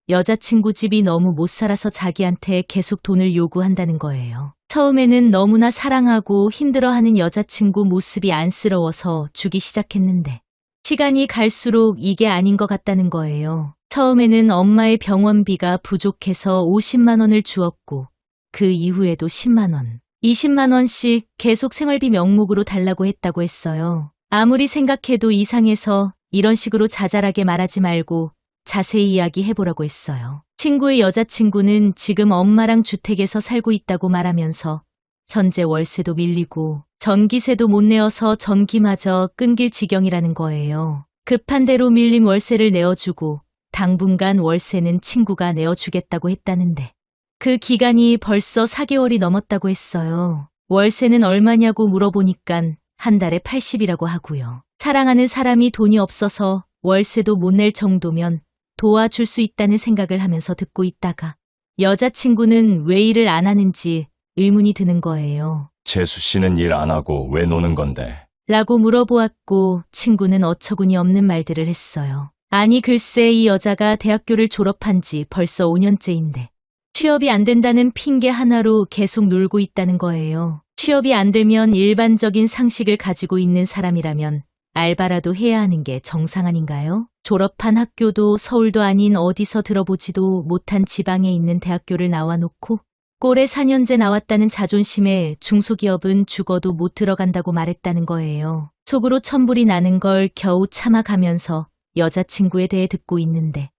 여자친구 집이 너무 못 살아서 자기한테 계속 돈을 요구한다는 거예요. 처음에는 너무나 사랑하고 힘들어하는 여자친구 모습이 안쓰러워서 주기 시작했는데 시간이 갈수록 이게 아닌 것 같다는 거예요. 처음에는 엄마의 병원비가 부족해서 50만 원을 주었고 그 이후에도 10만 원, 20만 원씩 계속 생활비 명목으로 달라고 했다고 했어요. 아무리 생각해도 이상해서 이런 식으로 자잘하게 말하지 말고 자세히 이야기해보라고 했어요. 친구의 여자친구는 지금 엄마랑 주택에서 살고 있다고 말하면서 현재 월세도 밀리고 전기세도 못 내어서 전기마저 끊길 지경이라는 거예요. 급한 대로 밀린 월세를 내어주고 당분간 월세는 친구가 내어주겠다고 했다는데 그 기간이 벌써 4개월이 넘었다고 했어요. 월세는 얼마냐고 물어보니깐 한 달에 80이라고 하고요. 사랑하는 사람이 돈이 없어서 월세도 못 낼 정도면 도와줄 수 있다는 생각을 하면서 듣고 있다가 여자친구는 왜 일을 안 하는지 의문이 드는 거예요. 재수 씨는 일 안 하고 왜 노는 건데? 라고 물어보았고 친구는 어처구니 없는 말들을 했어요. 아니 글쎄 이 여자가 대학교를 졸업한 지 벌써 5년째인데 취업이 안 된다는 핑계 하나로 계속 놀고 있다는 거예요. 취업이 안 되면 일반적인 상식을 가지고 있는 사람이라면 알바라도 해야 하는 게 정상 아닌가요? 졸업한 학교도 서울도 아닌 어디서 들어보지도 못한 지방에 있는 대학교를 나와놓고 꼴에 4년제 나왔다는 자존심에 중소기업은 죽어도 못 들어간다고 말했다는 거예요. 속으로 천불이 나는 걸 겨우 참아가면서 여자친구에 대해 듣고 있는데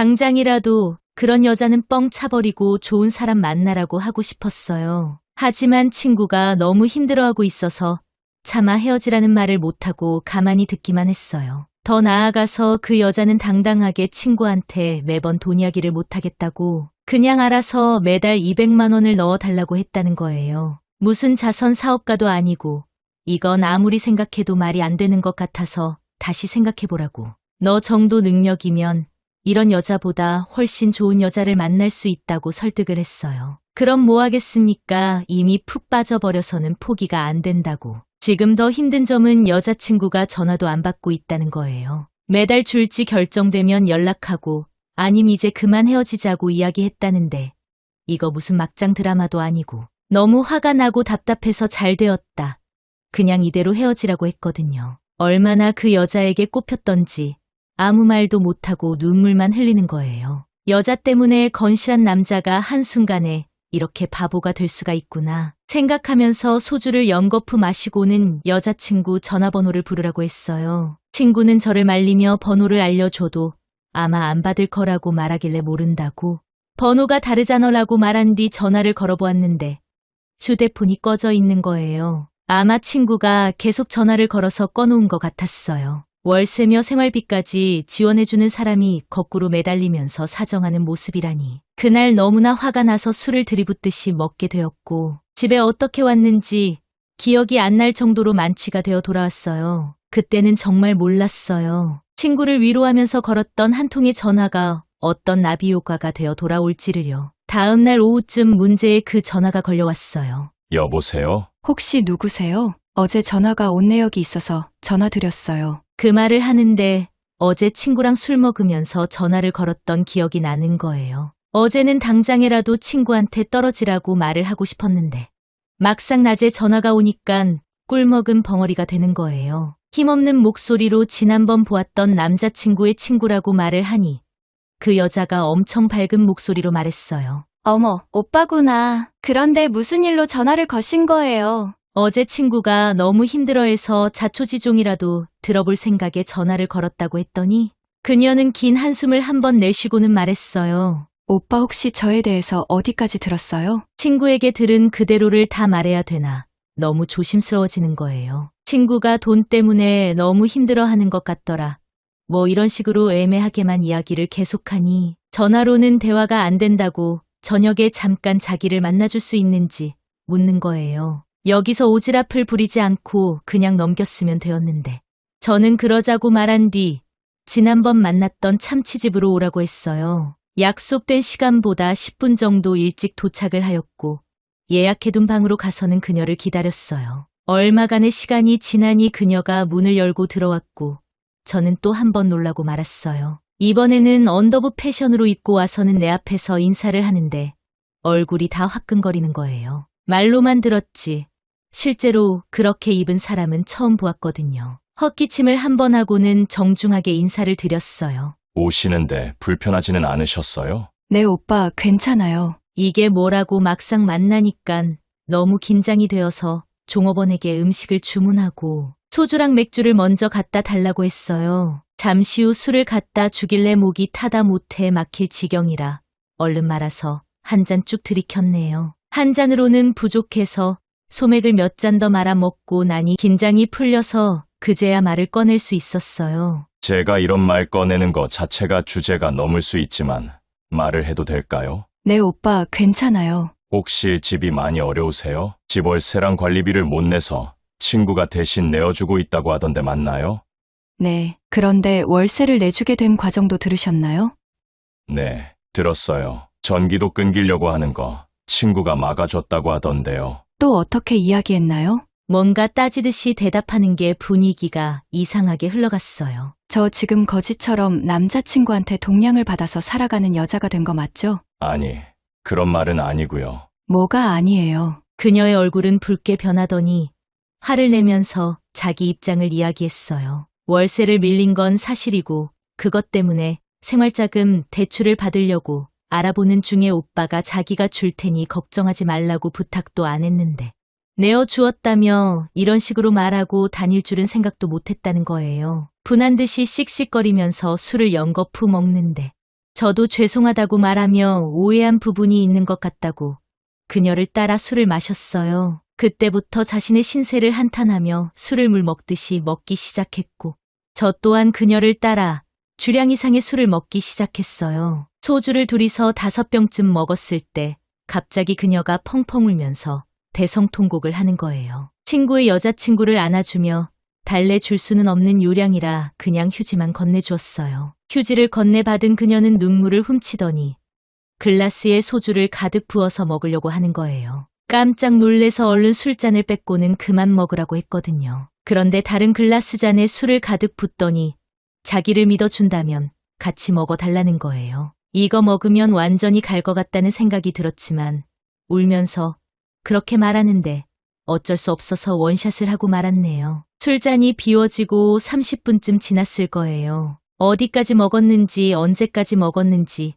당장이라도 그런 여자는 뻥 차버리고 좋은 사람 만나라고 하고 싶었어요. 하지만 친구가 너무 힘들어하고 있어서 차마 헤어지라는 말을 못하고 가만히 듣기만 했어요. 더 나아가서 그 여자는 당당하게 친구한테 매번 돈 이야기를 못하겠다고 그냥 알아서 매달 200만 원을 넣어달라고 했다는 거예요. 무슨 자선 사업가도 아니고 이건 아무리 생각해도 말이 안 되는 것 같아서 다시 생각해보라고. 너 정도 능력이면 이런 여자보다 훨씬 좋은 여자를 만날 수 있다고 설득을 했어요. 그럼 뭐 하겠습니까? 이미 푹 빠져버려서는 포기가 안 된다고. 지금 더 힘든 점은 여자친구가 전화도 안 받고 있다는 거예요. 매달 줄지 결정되면 연락하고 아님 이제 그만 헤어지자고 이야기했다는데 이거 무슨 막장 드라마도 아니고 너무 화가 나고 답답해서 잘 되었다. 그냥 이대로 헤어지라고 했거든요. 얼마나 그 여자에게 꼽혔던지 아무 말도 못하고 눈물만 흘리는 거예요. 여자 때문에 건실한 남자가 한순간에 이렇게 바보가 될 수가 있구나 생각하면서 소주를 연거푸 마시고는 여자친구 전화번호를 부르라고 했어요. 친구는 저를 말리며 번호를 알려줘도 아마 안 받을 거라고 말하길래 모른다고. 번호가 다르잖아라고 말한 뒤 전화를 걸어보았는데 휴대폰이 꺼져 있는 거예요. 아마 친구가 계속 전화를 걸어서 꺼놓은 것 같았어요. 월세며 생활비까지 지원해주는 사람이 거꾸로 매달리면서 사정하는 모습이라니. 그날 너무나 화가 나서 술을 들이붓듯이 먹게 되었고 집에 어떻게 왔는지 기억이 안 날 정도로 만취가 되어 돌아왔어요. 그때는 정말 몰랐어요. 친구를 위로하면서 걸었던 한 통의 전화가 어떤 나비 효과가 되어 돌아올지를요. 다음 날 오후쯤 문제에 그 전화가 걸려왔어요. 여보세요? 혹시 누구세요? 어제 전화가 온 내역이 있어서 전화 드렸어요. 그 말을 하는데 어제 친구랑 술 먹으면서 전화를 걸었던 기억이 나는 거예요. 어제는 당장이라도 친구한테 떨어지라고 말을 하고 싶었는데 막상 낮에 전화가 오니깐 꿀먹은 벙어리가 되는 거예요. 힘없는 목소리로 지난번 보았던 남자친구의 친구라고 말을 하니 그 여자가 엄청 밝은 목소리로 말했어요. 어머, 오빠구나. 그런데 무슨 일로 전화를 거신 거예요? 어제 친구가 너무 힘들어해서 자초지종이라도 들어볼 생각에 전화를 걸었다고 했더니 그녀는 긴 한숨을 한 번 내쉬고는 말했어요. 오빠 혹시 저에 대해서 어디까지 들었어요? 친구에게 들은 그대로를 다 말해야 되나 너무 조심스러워지는 거예요. 친구가 돈 때문에 너무 힘들어하는 것 같더라. 뭐 이런 식으로 애매하게만 이야기를 계속하니 전화로는 대화가 안 된다고 저녁에 잠깐 자기를 만나줄 수 있는지 묻는 거예요. 여기서 오지랖을 부리지 않고 그냥 넘겼으면 되었는데 저는 그러자고 말한 뒤 지난번 만났던 참치집으로 오라고 했어요. 약속된 시간보다 10분 정도 일찍 도착을 하였고 예약해둔 방으로 가서는 그녀를 기다렸어요. 얼마간의 시간이 지나니 그녀가 문을 열고 들어왔고 저는 또 한 번 놀라고 말았어요. 이번에는 언더부 패션으로 입고 와서는 내 앞에서 인사를 하는데 얼굴이 다 화끈거리는 거예요. 말로만 들었지 실제로 그렇게 입은 사람은 처음 보았거든요. 헛기침을 한 번 하고는 정중하게 인사를 드렸어요. 오시는데 불편하지는 않으셨어요? 네, 오빠 괜찮아요. 이게 뭐라고 막상 만나니깐 너무 긴장이 되어서 종업원에게 음식을 주문하고 소주랑 맥주를 먼저 갖다 달라고 했어요. 잠시 후 술을 갖다 주길래 목이 타다 못해 막힐 지경이라 얼른 말아서 한 잔 쭉 들이켰네요. 한 잔으로는 부족해서 소맥을 몇 잔 더 말아 먹고 나니 긴장이 풀려서 그제야 말을 꺼낼 수 있었어요. 제가 이런 말 꺼내는 거 자체가 주제가 넘을 수 있지만 말을 해도 될까요? 네, 오빠 괜찮아요. 혹시 집이 많이 어려우세요? 집 월세랑 관리비를 못 내서 친구가 대신 내어주고 있다고 하던데 맞나요? 네, 그런데 월세를 내주게 된 과정도 들으셨나요? 네, 들었어요. 전기도 끊기려고 하는 거 친구가 막아줬다고 하던데요. 또 어떻게 이야기했나요? 뭔가 따지듯이 대답하는 게 분위기가 이상하게 흘러갔어요. 저 지금 거지처럼 남자친구한테 동량을 받아서 살아가는 여자가 된 거 맞죠? 아니, 그런 말은 아니고요. 뭐가 아니에요. 그녀의 얼굴은 붉게 변하더니 화를 내면서 자기 입장을 이야기했어요. 월세를 밀린 건 사실이고 그것 때문에 생활자금 대출을 받으려고 알아보는 중에 오빠가 자기가 줄 테니 걱정하지 말라고 부탁도 안 했는데 내어주었다며 이런 식으로 말하고 다닐 줄은 생각도 못했다는 거예요. 분한 듯이 씩씩거리면서 술을 연거푸 먹는데 저도 죄송하다고 말하며 오해한 부분이 있는 것 같다고 그녀를 따라 술을 마셨어요. 그때부터 자신의 신세를 한탄하며 술을 물 먹듯이 먹기 시작했고 저 또한 그녀를 따라 주량 이상의 술을 먹기 시작했어요. 소주를 둘이서 5병쯤 먹었을 때 갑자기 그녀가 펑펑 울면서 대성통곡을 하는 거예요. 친구의 여자친구를 안아주며 달래줄 수는 없는 요량이라 그냥 휴지만 건네주었어요. 휴지를 건네받은 그녀는 눈물을 훔치더니 글라스에 소주를 가득 부어서 먹으려고 하는 거예요. 깜짝 놀래서 얼른 술잔을 뺏고는 그만 먹으라고 했거든요. 그런데 다른 글라스 잔에 술을 가득 붓더니 자기를 믿어준다면 같이 먹어달라는 거예요. 이거 먹으면 완전히 갈 것 같다는 생각이 들었지만 울면서 그렇게 말하는데 어쩔 수 없어서 원샷을 하고 말았네요. 술잔이 비워지고 30분쯤 지났을 거예요. 어디까지 먹었는지 언제까지 먹었는지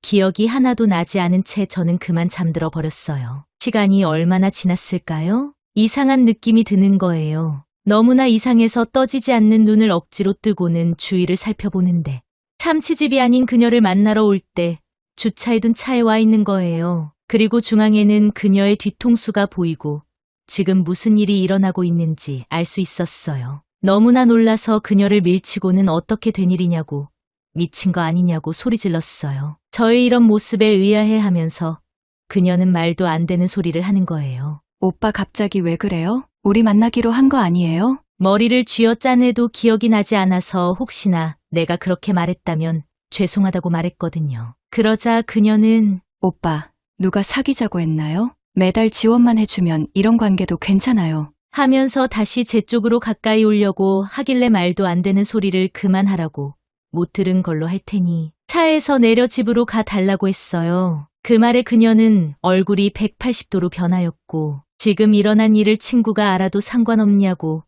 기억이 하나도 나지 않은 채 저는 그만 잠들어 버렸어요. 시간이 얼마나 지났을까요? 이상한 느낌이 드는 거예요. 너무나 이상해서 떠지지 않는 눈을 억지로 뜨고는 주위를 살펴보는데 참치집이 아닌 그녀를 만나러 올 때 주차해둔 차에 와 있는 거예요. 그리고 중앙에는 그녀의 뒤통수가 보이고 지금 무슨 일이 일어나고 있는지 알 수 있었어요. 너무나 놀라서 그녀를 밀치고는 어떻게 된 일이냐고 미친 거 아니냐고 소리 질렀어요. 저의 이런 모습에 의아해하면서 그녀는 말도 안 되는 소리를 하는 거예요. 오빠 갑자기 왜 그래요? 우리 만나기로 한 거 아니에요? 머리를 쥐어짜내도 기억이 나지 않아서 혹시나 내가 그렇게 말했다면 죄송하다고 말했거든요. 그러자 그녀는 오빠, 누가 사귀자고 했나요? 매달 지원만 해주면 이런 관계도 괜찮아요. 하면서 다시 제 쪽으로 가까이 오려고 하길래 말도 안 되는 소리를 그만하라고 못 들은 걸로 할 테니 차에서 내려 집으로 가 달라고 했어요. 그 말에 그녀는 얼굴이 180도로 변하였고 지금 일어난 일을 친구가 알아도 상관없냐고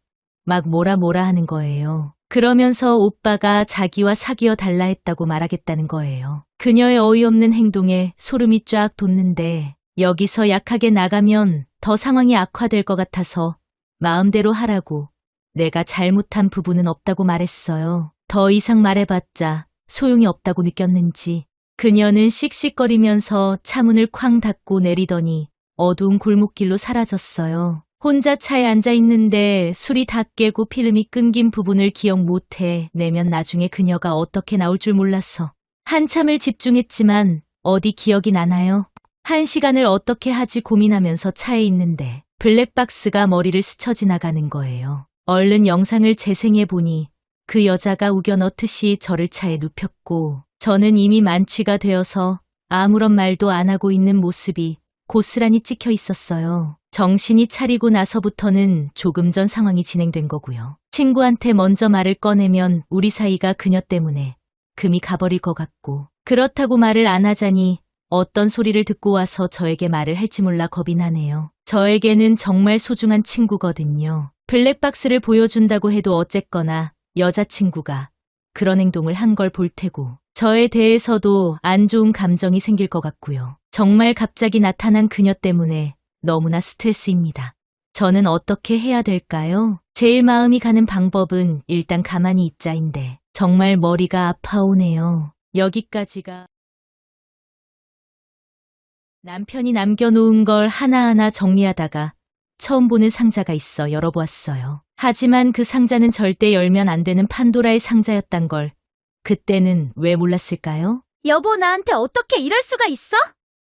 막 뭐라 하는 거예요. 그러면서 오빠가 자기와 사귀어 달라 했다고 말하겠다는 거예요. 그녀의 어이없는 행동에 소름이 쫙 돋는데 여기서 약하게 나가면 더 상황이 악화될 것 같아서 마음대로 하라고 내가 잘못한 부분은 없다고 말했어요. 더 이상 말해봤자 소용이 없다고 느꼈는지 그녀는 씩씩거리면서 차문을 쾅 닫고 내리더니 어두운 골목길로 사라졌어요. 혼자 차에 앉아 있는데 술이 다 깨고 필름이 끊긴 부분을 기억 못해 내면 나중에 그녀가 어떻게 나올 줄 몰라서 한참을 집중했지만 어디 기억이 나나요? 1시간을 어떻게 하지 고민하면서 차에 있는데 블랙박스가 머리를 스쳐 지나가는 거예요. 얼른 영상을 재생해 보니 그 여자가 우겨 넣듯이 저를 차에 눕혔고 저는 이미 만취가 되어서 아무런 말도 안 하고 있는 모습이 고스란히 찍혀 있었어요. 정신이 차리고 나서부터는 조금 전 상황이 진행된 거고요. 친구한테 먼저 말을 꺼내면 우리 사이가 그녀 때문에 금이 가버릴 것 같고 그렇다고 말을 안 하자니 어떤 소리를 듣고 와서 저에게 말을 할지 몰라 겁이 나네요. 저에게는 정말 소중한 친구거든요. 블랙박스를 보여준다고 해도 어쨌거나 여자친구가 그런 행동을 한 걸 볼 테고 저에 대해서도 안 좋은 감정이 생길 것 같고요. 정말 갑자기 나타난 그녀 때문에 너무나 스트레스입니다. 저는 어떻게 해야 될까요? 제일 마음이 가는 방법은 일단 가만히 있자인데 정말 머리가 아파오네요. 여기까지가 남편이 남겨놓은 걸 하나하나 정리하다가 처음 보는 상자가 있어 열어보았어요. 하지만 그 상자는 절대 열면 안 되는 판도라의 상자였단 걸 그때는 왜 몰랐을까요? 여보, 나한테 어떻게 이럴 수가 있어?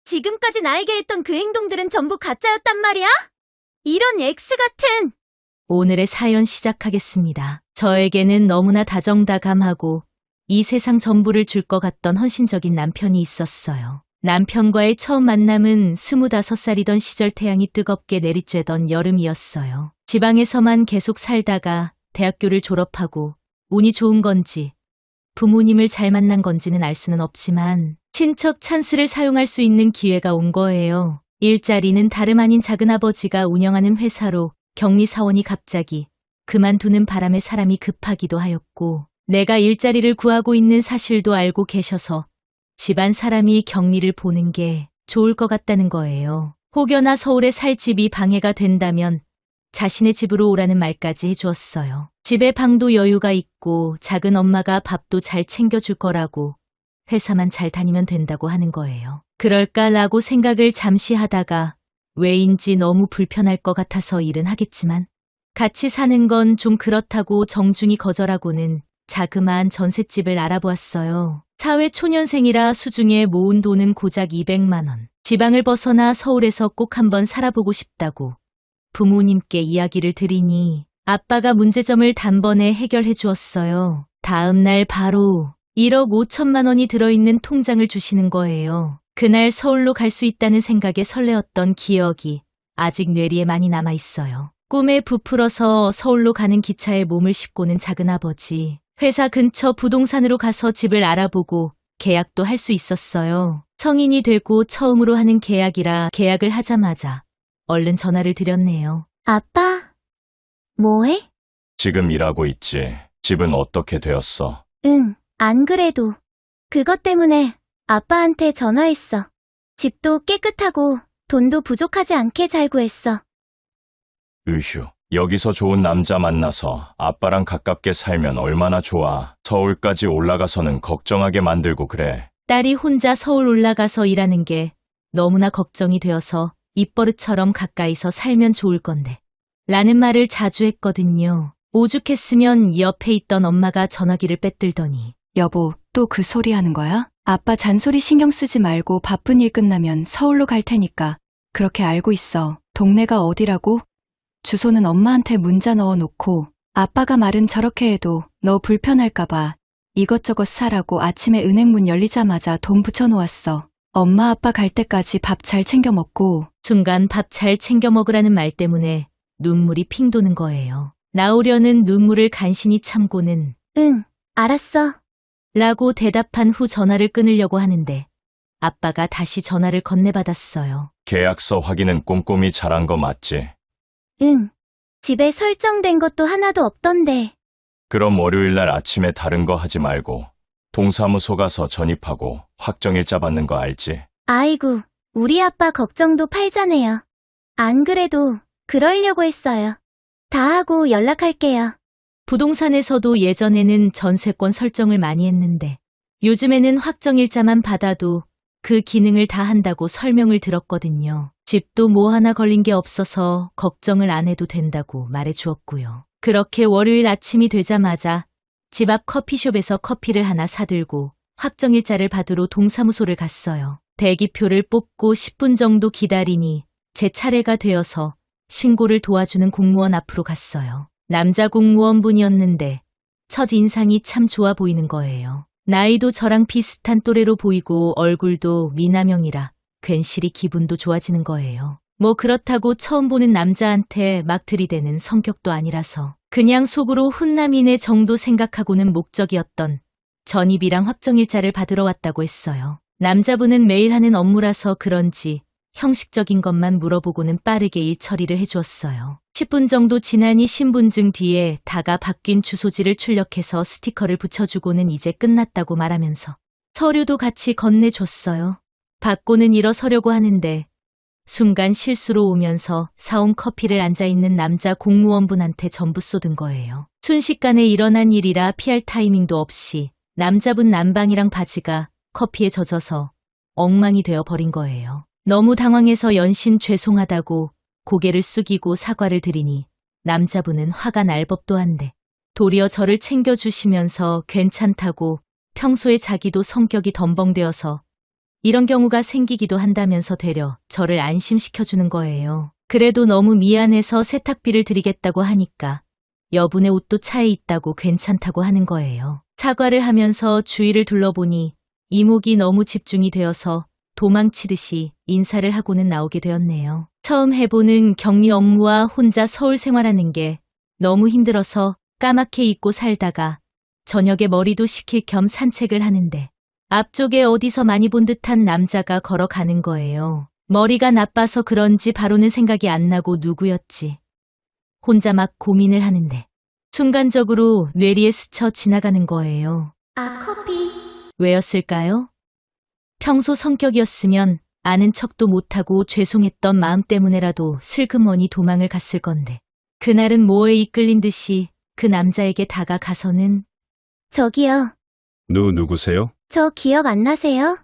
지금까지 나에게 했던 그 행동들은 전부 가짜였단 말이야? 이런 X 같은... 오늘의 사연 시작하겠습니다. 저에게는 너무나 다정다감하고 이 세상 전부를 줄 것 같던 헌신적인 남편이 있었어요. 남편과의 처음 만남은 25살이던 시절 태양이 뜨겁게 내리쬐던 여름이었어요. 지방에서만 계속 살다가 대학교를 졸업하고 운이 좋은 건지 부모님을 잘 만난 건지는 알 수는 없지만 친척 찬스를 사용할 수 있는 기회가 온 거예요. 일자리는 다름 아닌 작은아버지가 운영하는 회사로 격리 사원이 갑자기 그만두는 바람에 사람이 급하기도 하였고 내가 일자리를 구하고 있는 사실도 알고 계셔서 집안 사람이 격리를 보는 게 좋을 것 같다는 거예요. 혹여나 서울에 살 집이 방해가 된다면 자신의 집으로 오라는 말까지 해주었어요. 집에 방도 여유가 있고 작은 엄마가 밥도 잘 챙겨줄 거라고 회사만 잘 다니면 된다고 하는 거예요. 그럴까라고 생각을 잠시 하다가 왜인지 너무 불편할 것 같아서 일은 하겠지만 같이 사는 건 좀 그렇다고 정중히 거절하고는 자그마한 전셋집을 알아보았어요. 사회 초년생이라 수중에 모은 돈은 고작 200만 원. 지방을 벗어나 서울에서 꼭 한번 살아보고 싶다고 부모님께 이야기를 드리니 아빠가 문제점을 단번에 해결해 주었어요. 다음 날 바로 1억 5천만 원이 들어있는 통장을 주시는 거예요. 그날 서울로 갈 수 있다는 생각에 설레었던 기억이 아직 뇌리에 많이 남아있어요. 꿈에 부풀어서 서울로 가는 기차에 몸을 싣고는 작은아버지. 회사 근처 부동산으로 가서 집을 알아보고 계약도 할 수 있었어요. 성인이 되고 처음으로 하는 계약이라 계약을 하자마자 얼른 전화를 드렸네요. 아빠, 뭐해? 지금 일하고 있지. 집은 어떻게 되었어? 응, 안 그래도. 그것 때문에 아빠한테 전화했어. 집도 깨끗하고 돈도 부족하지 않게 잘 구했어. 으휴, 여기서 좋은 남자 만나서 아빠랑 가깝게 살면 얼마나 좋아. 서울까지 올라가서는 걱정하게 만들고 그래. 딸이 혼자 서울 올라가서 일하는 게 너무나 걱정이 되어서 입버릇처럼 가까이서 살면 좋을 건데 라는 말을 자주 했거든요. 오죽했으면 옆에 있던 엄마가 전화기를 빼들더니 여보, 또 그 소리 하는 거야? 아빠 잔소리 신경 쓰지 말고 바쁜 일 끝나면 서울로 갈 테니까 그렇게 알고 있어. 동네가 어디라고? 주소는 엄마한테 문자 넣어놓고 아빠가 말은 저렇게 해도 너 불편할까봐 이것저것 사라고 아침에 은행 문 열리자마자 돈 붙여놓았어. 엄마 아빠 갈 때까지 밥 잘 챙겨 먹고. 순간 밥 잘 챙겨 먹으라는 말 때문에 눈물이 핑 도는 거예요. 나오려는 눈물을 간신히 참고는 응, 알았어. 라고 대답한 후 전화를 끊으려고 하는데 아빠가 다시 전화를 건네받았어요. 계약서 확인은 꼼꼼히 잘한 거 맞지? 응. 집에 설정된 것도 하나도 없던데. 그럼 월요일 날 아침에 다른 거 하지 말고 동사무소 가서 전입하고 확정일자 받는 거 알지? 아이고, 우리 아빠 걱정도 팔자네요. 안 그래도 그러려고 했어요. 다 하고 연락할게요. 부동산에서도 예전에는 전세권 설정을 많이 했는데 요즘에는 확정일자만 받아도 그 기능을 다 한다고 설명을 들었거든요. 집도 뭐 하나 걸린 게 없어서 걱정을 안 해도 된다고 말해 주었고요. 그렇게 월요일 아침이 되자마자 집 앞 커피숍에서 커피를 하나 사들고 확정일자를 받으러 동사무소를 갔어요. 대기표를 뽑고 10분 정도 기다리니 제 차례가 되어서 신고를 도와주는 공무원 앞으로 갔어요. 남자 공무원분이었는데 첫 인상이 참 좋아 보이는 거예요. 나이도 저랑 비슷한 또래로 보이고 얼굴도 미남형이라 괜시리 기분도 좋아지는 거예요. 뭐 그렇다고 처음 보는 남자한테 막 들이대는 성격도 아니라서 그냥 속으로 훈남이네 정도 생각하고는 목적이었던 전입이랑 확정일자를 받으러 왔다고 했어요. 남자분은 매일 하는 업무라서 그런지 형식적인 것만 물어보고는 빠르게 일 처리를 해주었어요. 10분 정도 지나니 신분증 뒤에 다가 바뀐 주소지를 출력해서 스티커를 붙여주고는 이제 끝났다고 말하면서 서류도 같이 건네줬어요. 받고는 일어서려고 하는데 순간 실수로 오면서 사온 커피를 앉아있는 남자 공무원분한테 전부 쏟은 거예요. 순식간에 일어난 일이라 피할 타이밍도 없이 남자분 남방이랑 바지가 커피에 젖어서 엉망이 되어 버린 거예요. 너무 당황해서 연신 죄송하다고 고개를 숙이고 사과를 드리니 남자분은 화가 날 법도 한데 도리어 저를 챙겨주시면서 괜찮다고 평소에 자기도 성격이 덤벙되어서 이런 경우가 생기기도 한다면서 되려 저를 안심시켜주는 거예요. 그래도 너무 미안해서 세탁비를 드리겠다고 하니까 여분의 옷도 차에 있다고 괜찮다고 하는 거예요. 사과를 하면서 주위를 둘러보니 이목이 너무 집중이 되어서 도망치듯이 인사를 하고는 나오게 되었네요. 처음 해보는 격리 업무와 혼자 서울 생활하는 게 너무 힘들어서 까맣게 잊고 살다가 저녁에 머리도 식힐 겸 산책을 하는데 앞쪽에 어디서 많이 본 듯한 남자가 걸어가는 거예요. 머리가 나빠서 그런지 바로는 생각이 안 나고 누구였지. 혼자 막 고민을 하는데 순간적으로 뇌리에 스쳐 지나가는 거예요. 아, 커피. 왜였을까요? 평소 성격이었으면 아는 척도 못하고 죄송했던 마음 때문에라도 슬그머니 도망을 갔을 건데 그날은 뭐에 이끌린 듯이 그 남자에게 다가가서는 저기요. 누구세요? 저 기억 안 나세요?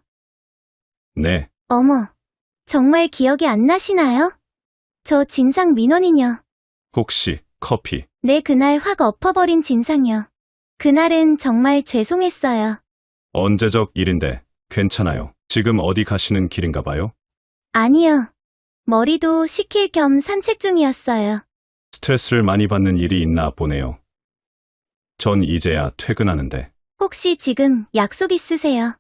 네, 어머, 정말 기억이 안 나시나요? 저 진상 민원인요. 혹시 커피? 네, 그날 확 엎어버린 진상이요. 그날은 정말 죄송했어요. 언제적 일인데 괜찮아요. 지금 어디 가시는 길인가 봐요? 아니요. 머리도 식힐 겸 산책 중이었어요. 스트레스를 많이 받는 일이 있나 보네요. 전 이제야 퇴근하는데. 혹시 지금 약속 있으세요?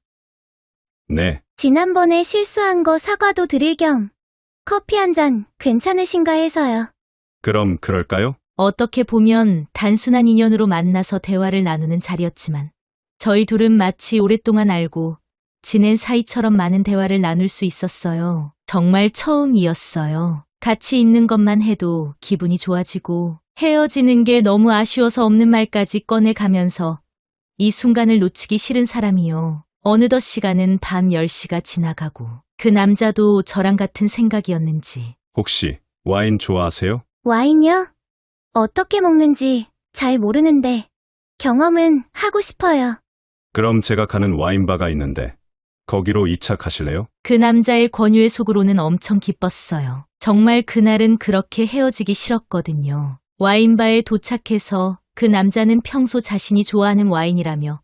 네, 지난번에 실수한 거 사과도 드릴 겸 커피 한 잔 괜찮으신가 해서요. 그럼 그럴까요? 어떻게 보면 단순한 인연으로 만나서 대화를 나누는 자리였지만 저희 둘은 마치 오랫동안 알고 지낸 사이처럼 많은 대화를 나눌 수 있었어요. 정말 처음이었어요. 같이 있는 것만 해도 기분이 좋아지고 헤어지는 게 너무 아쉬워서 없는 말까지 꺼내가면서 이 순간을 놓치기 싫은 사람이요. 어느덧 시간은 밤 10시가 지나가고 그 남자도 저랑 같은 생각이었는지 혹시 와인 좋아하세요? 와인요? 어떻게 먹는지 잘 모르는데 경험은 하고 싶어요. 그럼 제가 가는 와인바가 있는데 거기로 2차 가실래요? 그 남자의 권유에 속으로는 엄청 기뻤어요. 정말 그날은 그렇게 헤어지기 싫었거든요. 와인바에 도착해서 그 남자는 평소 자신이 좋아하는 와인이라며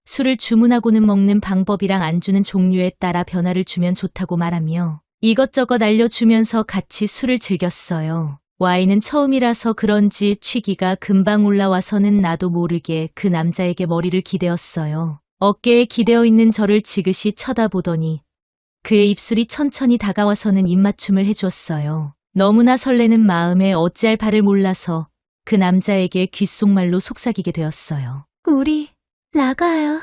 술을 주문하고는 먹는 방법이랑 안주는 종류에 따라 변화를 주면 좋다고 말하며 이것저것 알려주면서 같이 술을 즐겼어요. 와인은 처음이라서 그런지 취기가 금방 올라와서는 나도 모르게 그 남자에게 머리를 기대었어요. 어깨에 기대어 있는 저를 지그시 쳐다보더니 그의 입술이 천천히 다가와서는 입맞춤을 해주었어요. 너무나 설레는 마음에 어찌할 바를 몰라서 그 남자에게 귓속말로 속삭이게 되었어요. 우리 나가요.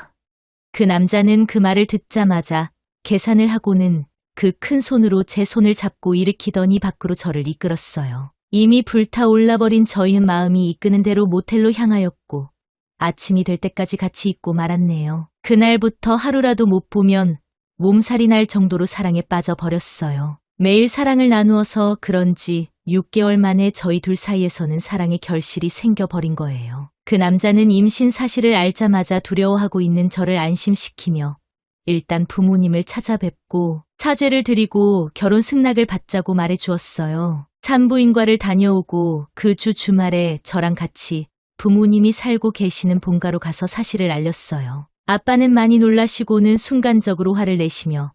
그 남자는 그 말을 듣자마자 계산을 하고는 그 큰 손으로 제 손을 잡고 일으키더니 밖으로 저를 이끌었어요. 이미 불타올라버린 저희 마음이 이끄는 대로 모텔로 향하였고 아침이 될 때까지 같이 있고 말았네요. 그날부터 하루라도 못 보면 몸살이 날 정도로 사랑에 빠져버렸어요. 매일 사랑을 나누어서 그런지 6개월 만에 저희 둘 사이에서는 사랑의 결실이 생겨버린 거예요. 그 남자는 임신 사실을 알자마자 두려워하고 있는 저를 안심시키며 일단 부모님을 찾아뵙고 사죄를 드리고 결혼 승낙을 받자고 말해주었어요. 산부인과를 다녀오고 그 주 주말에 저랑 같이 부모님이 살고 계시는 본가로 가서 사실을 알렸어요. 아빠는 많이 놀라시고는 순간적으로 화를 내시며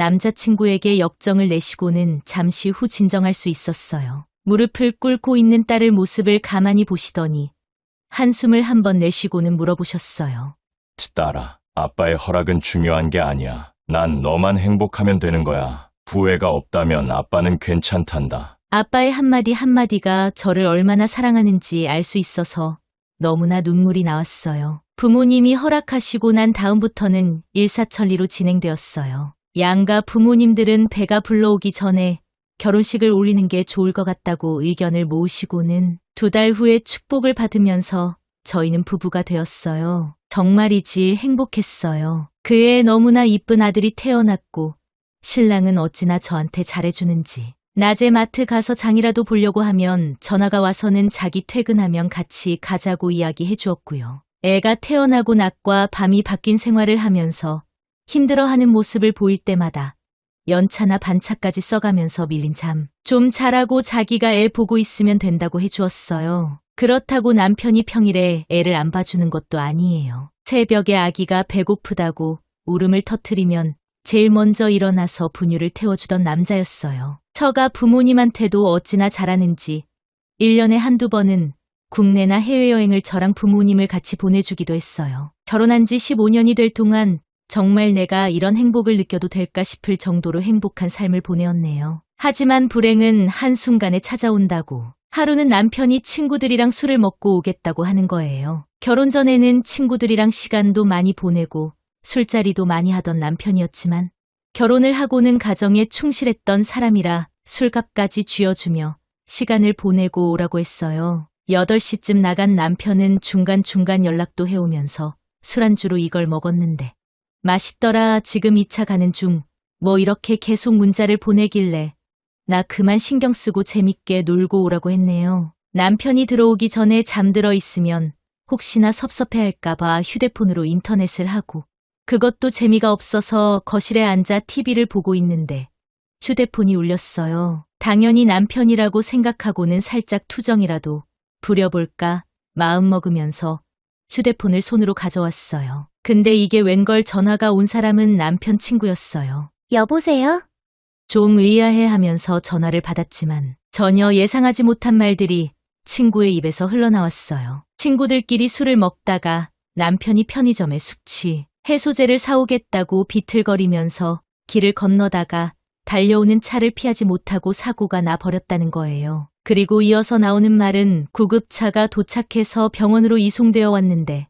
남자친구에게 역정을 내시고는 잠시 후 진정할 수 있었어요. 무릎을 꿇고 있는 딸의 모습을 가만히 보시더니 한숨을 한 번 내쉬고는 물어보셨어요. 딸아, 아빠의 허락은 중요한 게 아니야. 난 너만 행복하면 되는 거야. 후회가 없다면 아빠는 괜찮단다. 아빠의 한마디 한마디가 저를 얼마나 사랑하는지 알 수 있어서 너무나 눈물이 나왔어요. 부모님이 허락하시고 난 다음부터는 일사천리로 진행되었어요. 양가 부모님들은 배가 불러오기 전에 결혼식을 올리는 게 좋을 것 같다고 의견을 모으시고는 2달 후에 축복을 받으면서 저희는 부부가 되었어요. 정말이지 행복했어요. 그의 너무나 이쁜 아들이 태어났고 신랑은 어찌나 저한테 잘해주는지. 낮에 마트 가서 장이라도 보려고 하면 전화가 와서는 자기 퇴근하면 같이 가자고 이야기해 주었고요. 애가 태어나고 낮과 밤이 바뀐 생활을 하면서 힘들어하는 모습을 보일 때마다 연차나 반차까지 써가면서 밀린 잠 좀 자라고 자기가 애 보고 있으면 된다고 해주었어요. 그렇다고 남편이 평일에 애를 안 봐주는 것도 아니에요. 새벽에 아기가 배고프다고 울음을 터뜨리면 제일 먼저 일어나서 분유를 태워주던 남자였어요. 처가 부모님한테도 어찌나 잘하는지 1년에 한두 번은 국내나 해외여행을 저랑 부모님을 같이 보내주기도 했어요. 결혼한 지 15년이 될 동안 정말 내가 이런 행복을 느껴도 될까 싶을 정도로 행복한 삶을 보내었네요. 하지만 불행은 한순간에 찾아온다고. 하루는 남편이 친구들이랑 술을 먹고 오겠다고 하는 거예요. 결혼 전에는 친구들이랑 시간도 많이 보내고 술자리도 많이 하던 남편이었지만 결혼을 하고는 가정에 충실했던 사람이라 술값까지 쥐어주며 시간을 보내고 오라고 했어요. 8시쯤 나간 남편은 중간중간 연락도 해오면서 술안주로 이걸 먹었는데 맛있더라. 지금 2차 가는 중. 뭐 이렇게 계속 문자를 보내길래 나 그만 신경 쓰고 재밌게 놀고 오라고 했네요. 남편이 들어오기 전에 잠들어 있으면 혹시나 섭섭해할까봐 휴대폰으로 인터넷을 하고 그것도 재미가 없어서 거실에 앉아 TV를 보고 있는데 휴대폰이 울렸어요. 당연히 남편이라고 생각하고는 살짝 투정이라도 부려볼까 마음먹으면서 휴대폰을 손으로 가져왔어요. 근데 이게 웬걸 전화가 온 사람은 남편 친구였어요. 여보세요? 좀 의아해하면서 전화를 받았지만 전혀 예상하지 못한 말들이 친구의 입에서 흘러나왔어요. 친구들끼리 술을 먹다가 남편이 편의점에 숙취 해소제를 사오겠다고 비틀거리면서 길을 건너다가 달려오는 차를 피하지 못하고 사고가 나 버렸다는 거예요. 그리고 이어서 나오는 말은 구급차가 도착해서 병원으로 이송되어 왔는데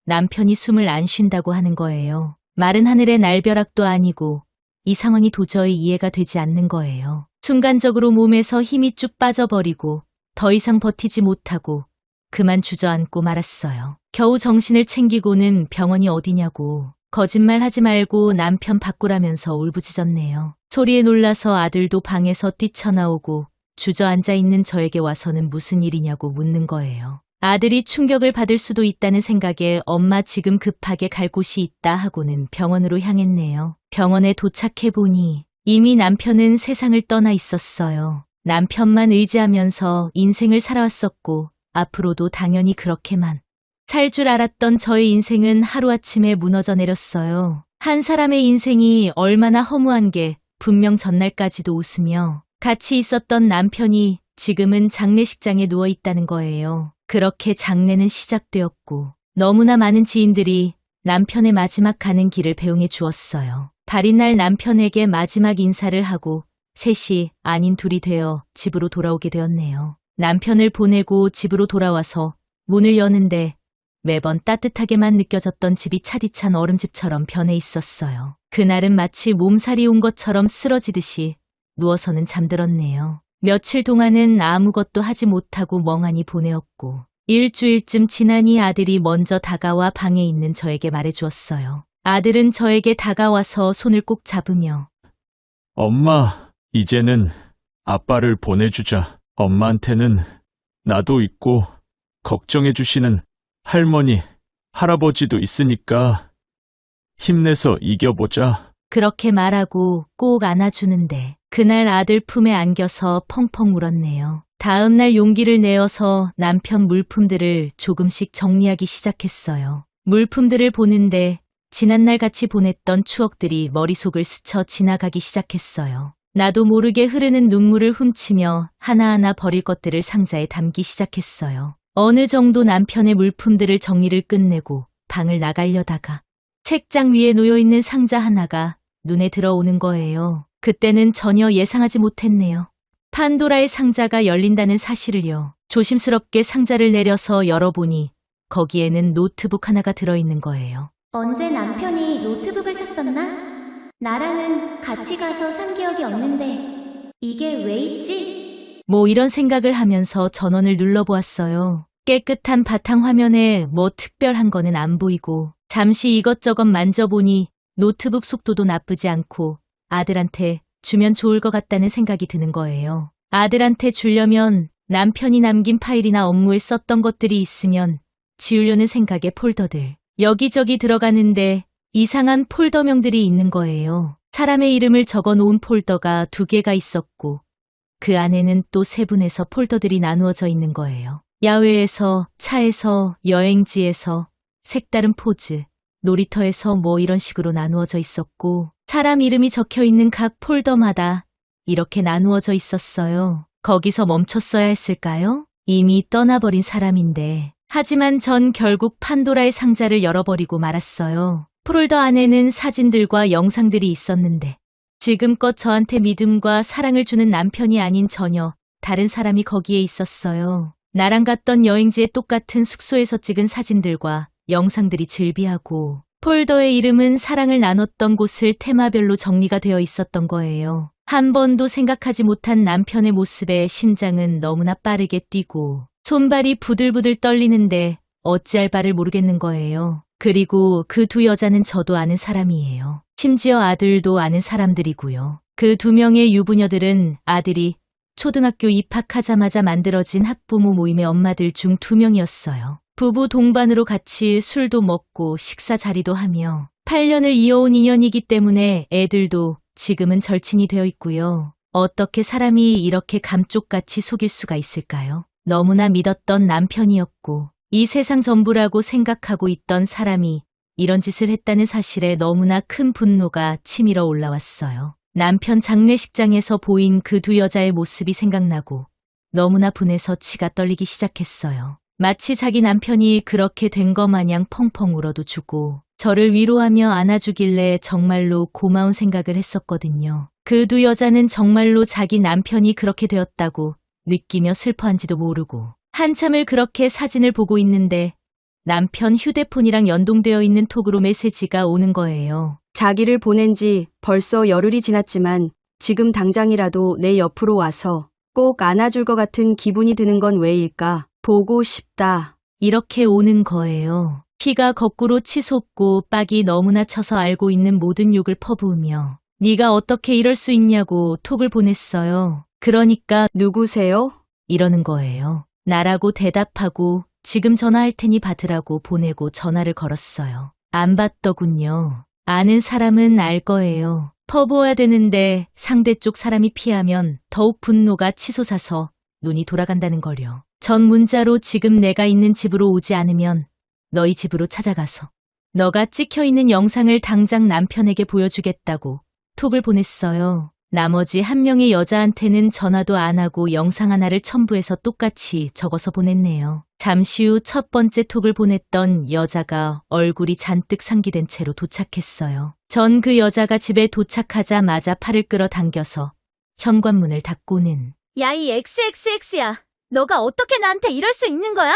남편이 숨을 안 쉰다고 하는 거예요. 마른 하늘의 날벼락도 아니고 이 상황이 도저히 이해가 되지 않는 거예요. 순간적으로 몸에서 힘이 쭉 빠져버리고 더 이상 버티지 못하고 그만 주저앉고 말았어요. 겨우 정신을 챙기고는 병원이 어디냐고 거짓말하지 말고 남편 바꾸라면서 울부짖었네요. 소리에 놀라서 아들도 방에서 뛰쳐나오고 주저앉아 있는 저에게 와서는 무슨 일이냐고 묻는 거예요. 아들이 충격을 받을 수도 있다는 생각에 엄마 지금 급하게 갈 곳이 있다 하고는 병원으로 향했네요. 병원에 도착해보니 이미 남편은 세상을 떠나 있었어요. 남편만 의지하면서 인생을 살아왔었고 앞으로도 당연히 그렇게만 살 줄 알았던 저의 인생은 하루아침에 무너져 내렸어요. 한 사람의 인생이 얼마나 허무한 게 분명 전날까지도 웃으며 같이 있었던 남편이 지금은 장례식장에 누워 있다는 거예요. 그렇게 장례는 시작되었고 너무나 많은 지인들이 남편의 마지막 가는 길을 배웅해 주었어요. 발인 날 남편에게 마지막 인사를 하고 셋이 아닌 둘이 되어 집으로 돌아오게 되었네요. 남편을 보내고 집으로 돌아와서 문을 여는데 매번 따뜻하게만 느껴졌던 집이 차디찬 얼음집처럼 변해 있었어요. 그날은 마치 몸살이 온 것처럼 쓰러지듯이 누워서는 잠들었네요. 며칠 동안은 아무것도 하지 못하고 멍하니 보내었고 일주일쯤 지나니 아들이 먼저 다가와 방에 있는 저에게 말해주었어요. 아들은 저에게 다가와서 손을 꼭 잡으며 엄마, 이제는 아빠를 보내주자. 엄마한테는 나도 있고 걱정해주시는 할머니, 할아버지도 있으니까 힘내서 이겨보자. 그렇게 말하고 꼭 안아주는데 그날 아들 품에 안겨서 펑펑 울었네요. 다음 날 용기를 내어서 남편 물품들을 조금씩 정리하기 시작했어요. 물품들을 보는데 지난날 같이 보냈던 추억들이 머릿속을 스쳐 지나가기 시작했어요. 나도 모르게 흐르는 눈물을 훔치며 하나하나 버릴 것들을 상자에 담기 시작했어요. 어느 정도 남편의 물품들을 정리를 끝내고 방을 나가려다가 책장 위에 놓여있는 상자 하나가 눈에 들어오는 거예요. 그때는 전혀 예상하지 못했네요. 판도라의 상자가 열린다는 사실을요. 조심스럽게 상자를 내려서 열어보니 거기에는 노트북 하나가 들어있는 거예요. 언제 남편이 노트북을 샀었나? 나랑은 같이 가서 산 기억이 없는데 이게 왜 있지? 뭐 이런 생각을 하면서 전원을 눌러보았어요. 깨끗한 바탕 화면에 뭐 특별한 거는 안 보이고 잠시 이것저것 만져보니 노트북 속도도 나쁘지 않고 아들한테 주면 좋을 것 같다는 생각이 드는 거예요. 아들한테 주려면 남편이 남긴 파일이나 업무에 썼던 것들이 있으면 지우려는 생각에 폴더들 여기저기 들어가는데 이상한 폴더명들이 있는 거예요. 사람의 이름을 적어 놓은 폴더가 2개가 있었고 그 안에는 또 세분해서 폴더들이 나누어져 있는 거예요. 야외에서, 차에서, 여행지에서, 색다른 포즈, 놀이터에서 뭐 이런 식으로 나누어져 있었고 사람 이름이 적혀 있는 각 폴더마다 이렇게 나누어져 있었어요. 거기서 멈췄어야 했을까요? 이미 떠나버린 사람인데. 하지만 전 결국 판도라의 상자를 열어버리고 말았어요. 폴더 안에는 사진들과 영상들이 있었는데 지금껏 저한테 믿음과 사랑을 주는 남편이 아닌 전혀 다른 사람이 거기에 있었어요. 나랑 갔던 여행지에 똑같은 숙소에서 찍은 사진들과 영상들이 즐비하고 폴더의 이름은 사랑을 나눴던 곳을 테마별로 정리가 되어 있었던 거예요. 한 번도 생각하지 못한 남편의 모습에 심장은 너무나 빠르게 뛰고 손발이 부들부들 떨리는데 어찌할 바를 모르겠는 거예요. 그리고 그 2 여자는 저도 아는 사람이에요. 심지어 아들도 아는 사람들이고요. 그 2명의 유부녀들은 아들이 초등학교 입학하자마자 만들어진 학부모 모임의 엄마들 중 2명이었어요. 부부 동반으로 같이 술도 먹고 식사 자리도 하며 8년을 이어온 인연이기 때문에 애들도 지금은 절친이 되어 있고요. 어떻게 사람이 이렇게 감쪽같이 속일 수가 있을까요? 너무나 믿었던 남편이었고 이 세상 전부라고 생각하고 있던 사람이 이런 짓을 했다는 사실에 너무나 큰 분노가 치밀어 올라왔어요. 남편 장례식장에서 보인 그 2 여자의 모습이 생각나고 너무나 분해서 치가 떨리기 시작했어요. 마치 자기 남편이 그렇게 된 것 마냥 펑펑 울어도 주고 저를 위로하며 안아주길래 정말로 고마운 생각을 했었거든요. 그 2 여자는 정말로 자기 남편이 그렇게 되었다고 느끼며 슬퍼한지도 모르고 한참을 그렇게 사진을 보고 있는데 남편 휴대폰이랑 연동되어 있는 톡으로 메시지가 오는 거예요. 자기를 보낸 지 벌써 열흘이 지났지만 지금 당장이라도 내 옆으로 와서 꼭 안아줄 것 같은 기분이 드는 건 왜일까? 보고 싶다. 이렇게 오는 거예요. 피가 거꾸로 치솟고 빡이 너무나 쳐서 알고 있는 모든 욕을 퍼부으며 네가 어떻게 이럴 수 있냐고 톡을 보냈어요. 그러니까 누구세요? 이러는 거예요. 나라고 대답하고 지금 전화할 테니 받으라고 보내고 전화를 걸었어요. 안 받더군요. 아는 사람은 알 거예요. 퍼부어야 되는데 상대 쪽 사람이 피하면 더욱 분노가 치솟아서 눈이 돌아간다는 걸요. 전 문자로 지금 내가 있는 집으로 오지 않으면 너희 집으로 찾아가서 너가 찍혀있는 영상을 당장 남편에게 보여주겠다고 톡을 보냈어요. 나머지 한 명의 여자한테는 전화도 안 하고 영상 하나를 첨부해서 똑같이 적어서 보냈네요. 잠시 후 첫 번째 톡을 보냈던 여자가 얼굴이 잔뜩 상기된 채로 도착했어요. 전 그 여자가 집에 도착하자마자 팔을 끌어당겨서 현관문을 닫고는 야, 이 XXX야. 너가 어떻게 나한테 이럴 수 있는 거야?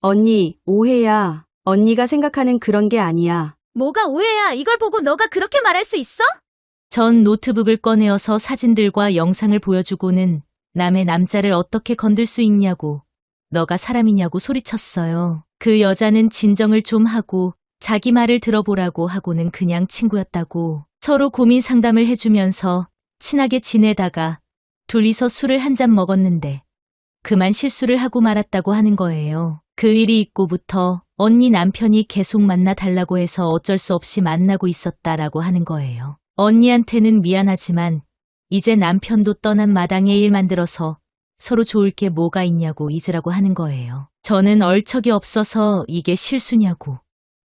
언니, 오해야. 언니가 생각하는 그런 게 아니야. 뭐가 오해야? 이걸 보고 너가 그렇게 말할 수 있어? 전 노트북을 꺼내어서 사진들과 영상을 보여주고는 남의 남자를 어떻게 건들 수 있냐고, 너가 사람이냐고 소리쳤어요. 그 여자는 진정을 좀 하고 자기 말을 들어보라고 하고는 그냥 친구였다고 서로 고민 상담을 해주면서 친하게 지내다가 둘이서 술을 한 잔 먹었는데 그만 실수를 하고 말았다고 하는 거예요. 그 일이 있고부터 언니 남편이 계속 만나 달라고 해서 어쩔 수 없이 만나고 있었다라고 하는 거예요. 언니한테는 미안하지만 이제 남편도 떠난 마당에 일 만들어서 서로 좋을 게 뭐가 있냐고 잊으라고 하는 거예요. 저는 얼척이 없어서 이게 실수냐고.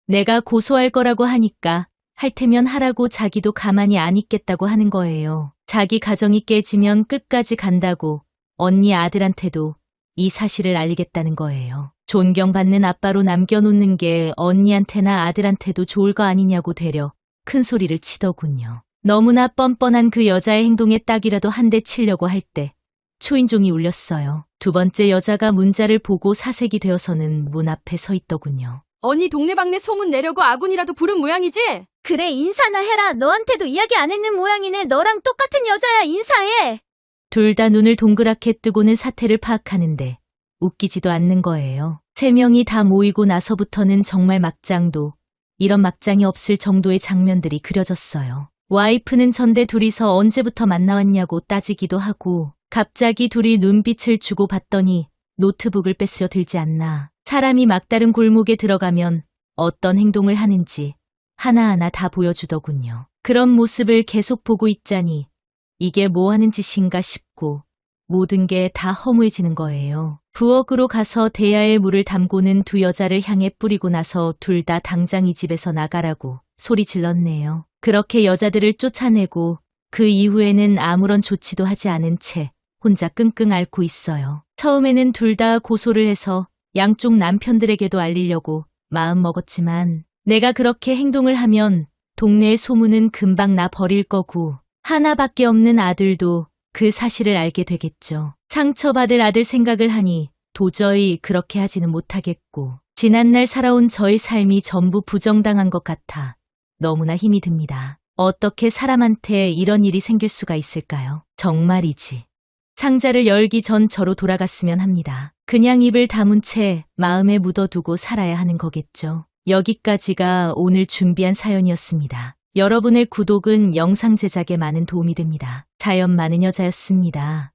내가 고소할 거라고 하니까 할 테면 하라고 자기도 가만히 안 있겠다고 하는 거예요. 자기 가정이 깨지면 끝까지 간다고 언니 아들한테도 이 사실을 알리겠다는 거예요. 존경받는 아빠로 남겨놓는 게 언니한테나 아들한테도 좋을 거 아니냐고 되려 큰 소리를 치더군요. 너무나 뻔뻔한 그 여자의 행동에 딱이라도 한 대 치려고 할 때 초인종이 울렸어요. 두 번째 여자가 문자를 보고 사색이 되어서는 문 앞에 서 있더군요. 언니 동네방네 소문 내려고 아군이라도 부른 모양이지? 그래, 인사나 해라. 너한테도 이야기 안 했는 모양이네. 너랑 똑같은 여자야. 인사해. 둘 다 눈을 동그랗게 뜨고는 사태를 파악하는데 웃기지도 않는 거예요. 세 명이 다 모이고 나서부터는 정말 막장도 이런 막장이 없을 정도의 장면들이 그려졌어요. 와이프는 전대 둘이서 언제부터 만나왔냐고 따지기도 하고 갑자기 둘이 눈빛을 주고 봤더니 노트북을 뺏으려 들지 않나. 사람이 막다른 골목에 들어가면 어떤 행동을 하는지 하나하나 다 보여주더군요. 그런 모습을 계속 보고 있자니 이게 뭐 하는 짓인가 싶고 모든 게 다 허무해지는 거예요. 부엌으로 가서 대야에 물을 담고는 두 여자를 향해 뿌리고 나서 둘 다 당장 이 집에서 나가라고 소리 질렀네요. 그렇게 여자들을 쫓아내고 그 이후에는 아무런 조치도 하지 않은 채 혼자 끙끙 앓고 있어요. 처음에는 둘 다 고소를 해서 양쪽 남편들에게도 알리려고 마음 먹었지만 내가 그렇게 행동을 하면 동네의 소문은 금방 나 버릴 거고 하나밖에 없는 아들도 그 사실을 알게 되겠죠. 상처받을 아들 생각을 하니 도저히 그렇게 하지는 못하겠고 지난날 살아온 저의 삶이 전부 부정당한 것 같아 너무나 힘이 듭니다. 어떻게 사람한테 이런 일이 생길 수가 있을까요? 정말이지. 상자를 열기 전 저로 돌아갔으면 합니다. 그냥 입을 다문 채 마음에 묻어두고 살아야 하는 거겠죠. 여기까지가 오늘 준비한 사연이었습니다. 여러분의 구독은 영상 제작에 많은 도움이 됩니다. 사연 많은 여자였습니다.